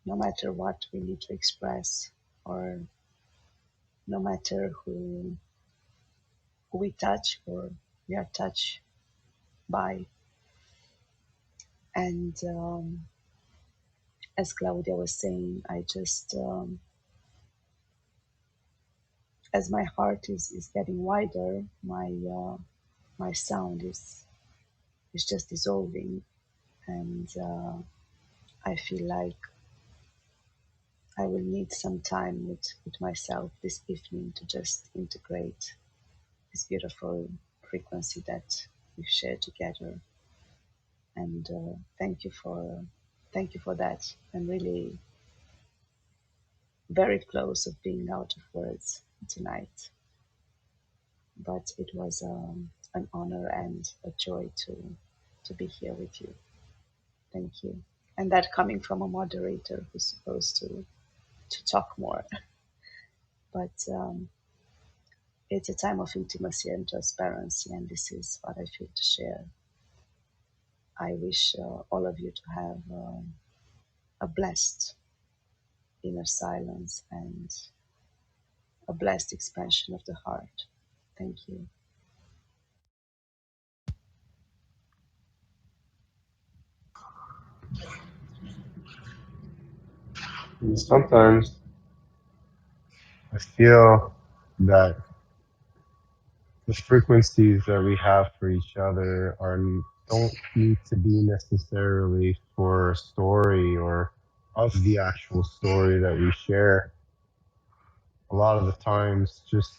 [SPEAKER 2] no matter what we need to express, or no matter who we touch or we are touched by. And as Claudia was saying, I just as my heart is getting wider, my sound is just dissolving, and I feel like I will need some time with myself this evening to just integrate this beautiful frequency that we've shared together. And thank you for that. I'm really very close of being out of words tonight, but it was an honor and a joy to be here with you. Thank you. And that coming from a moderator who's supposed to talk more, but it's a time of intimacy and transparency, and this is what I feel to share. I wish all of you to have a blessed inner silence and a blessed expansion of the heart. Thank you.
[SPEAKER 3] And sometimes I feel that the frequencies that we have for each other don't need to be necessarily for a story or of the actual story that we share. A lot of the times, just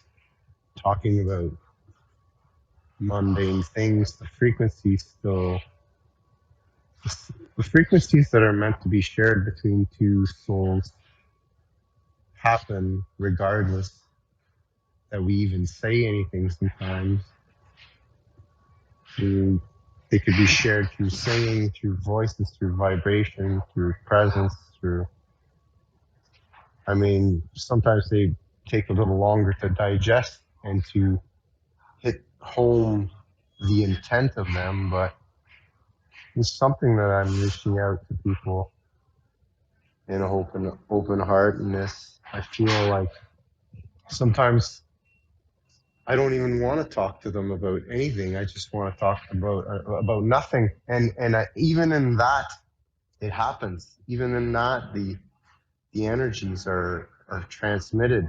[SPEAKER 3] talking about mundane things, the frequencies that are meant to be shared between two souls happen regardless that we even say anything sometimes. They could be shared through singing, through voices, through vibration, through presence, sometimes they take a little longer to digest and to hit home the intent of them, but it's something that I'm reaching out to people in an open heartedness. I feel like sometimes I don't even want to talk to them about anything. I just want to talk about nothing. Even in that, it happens. Even in that, the energies are transmitted.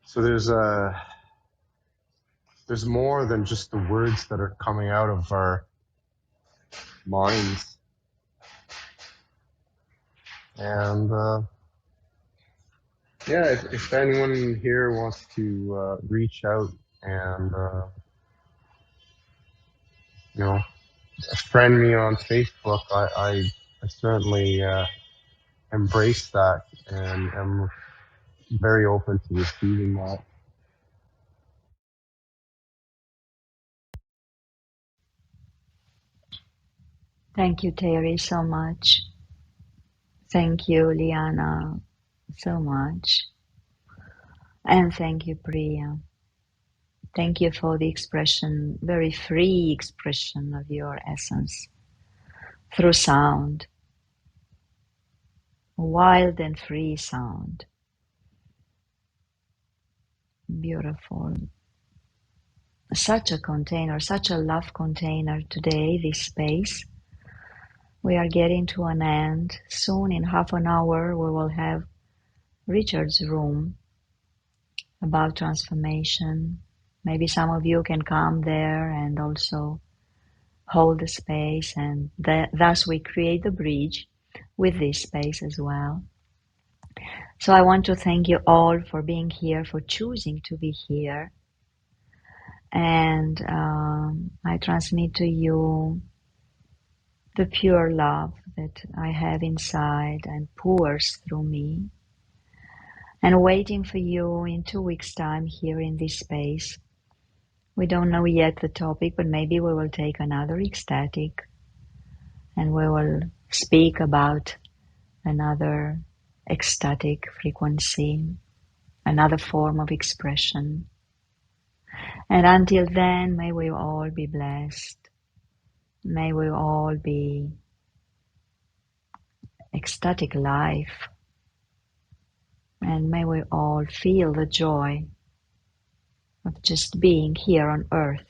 [SPEAKER 3] So there's more than just the words that are coming out of our minds. And yeah, if anyone here wants to reach out and you know friend me on Facebook, I certainly embrace that and am very open to receiving that.
[SPEAKER 1] Thank you, Terry, so much. Thank you, Liana, so much. And thank you, Priya. Thank you for the expression, very free expression of your essence through sound, wild and free sound. Beautiful. Such a container, such a love container today, this space. We are getting to an end. Soon, in half an hour, we will have Richard's room about transformation. Maybe some of you can come there and also hold the space, and thus we create the bridge with this space as well. So I want to thank you all for being here, for choosing to be here. And I transmit to you the pure love that I have inside and pours through me. And waiting for you in 2 weeks' time here in this space. We don't know yet the topic, but maybe we will take another ecstatic and we will speak about another ecstatic frequency, another form of expression. And until then, may we all be blessed. May we all be ecstatic life. And may we all feel the joy of just being here on earth,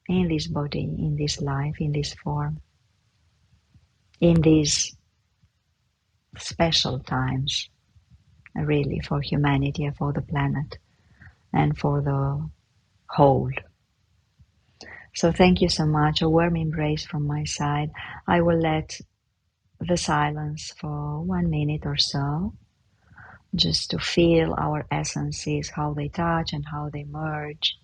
[SPEAKER 1] in this body, in this life, in this form, in these special times, really, for humanity and for the planet and for the whole. So thank you so much. A warm embrace from my side. I will let the silence for 1 minute or so, just to feel our essences, how they touch and how they merge,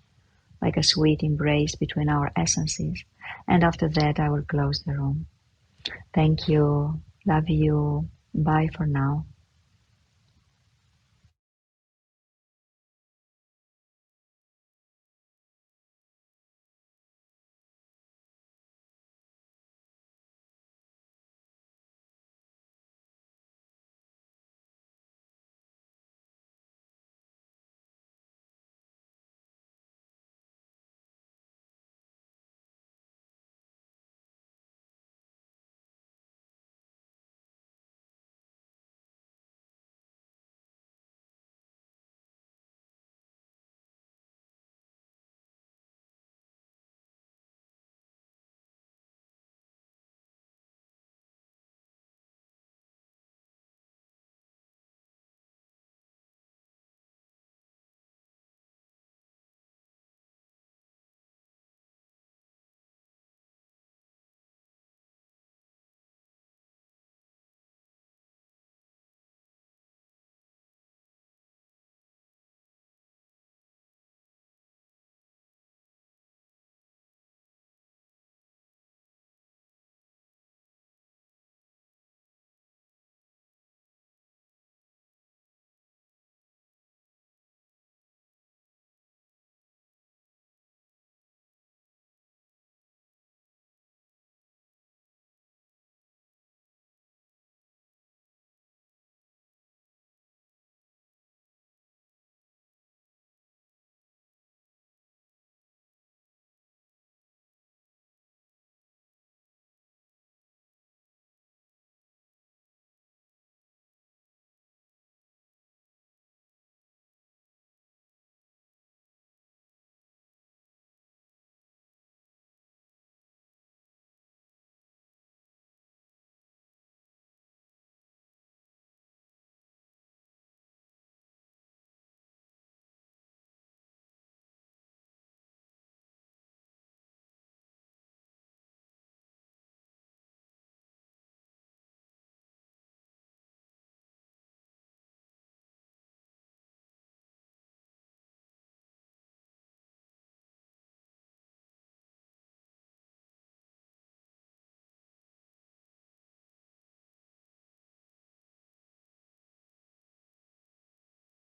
[SPEAKER 1] like a sweet embrace between our essences. And after that, I will close the room. Thank you. Love you. Bye for now.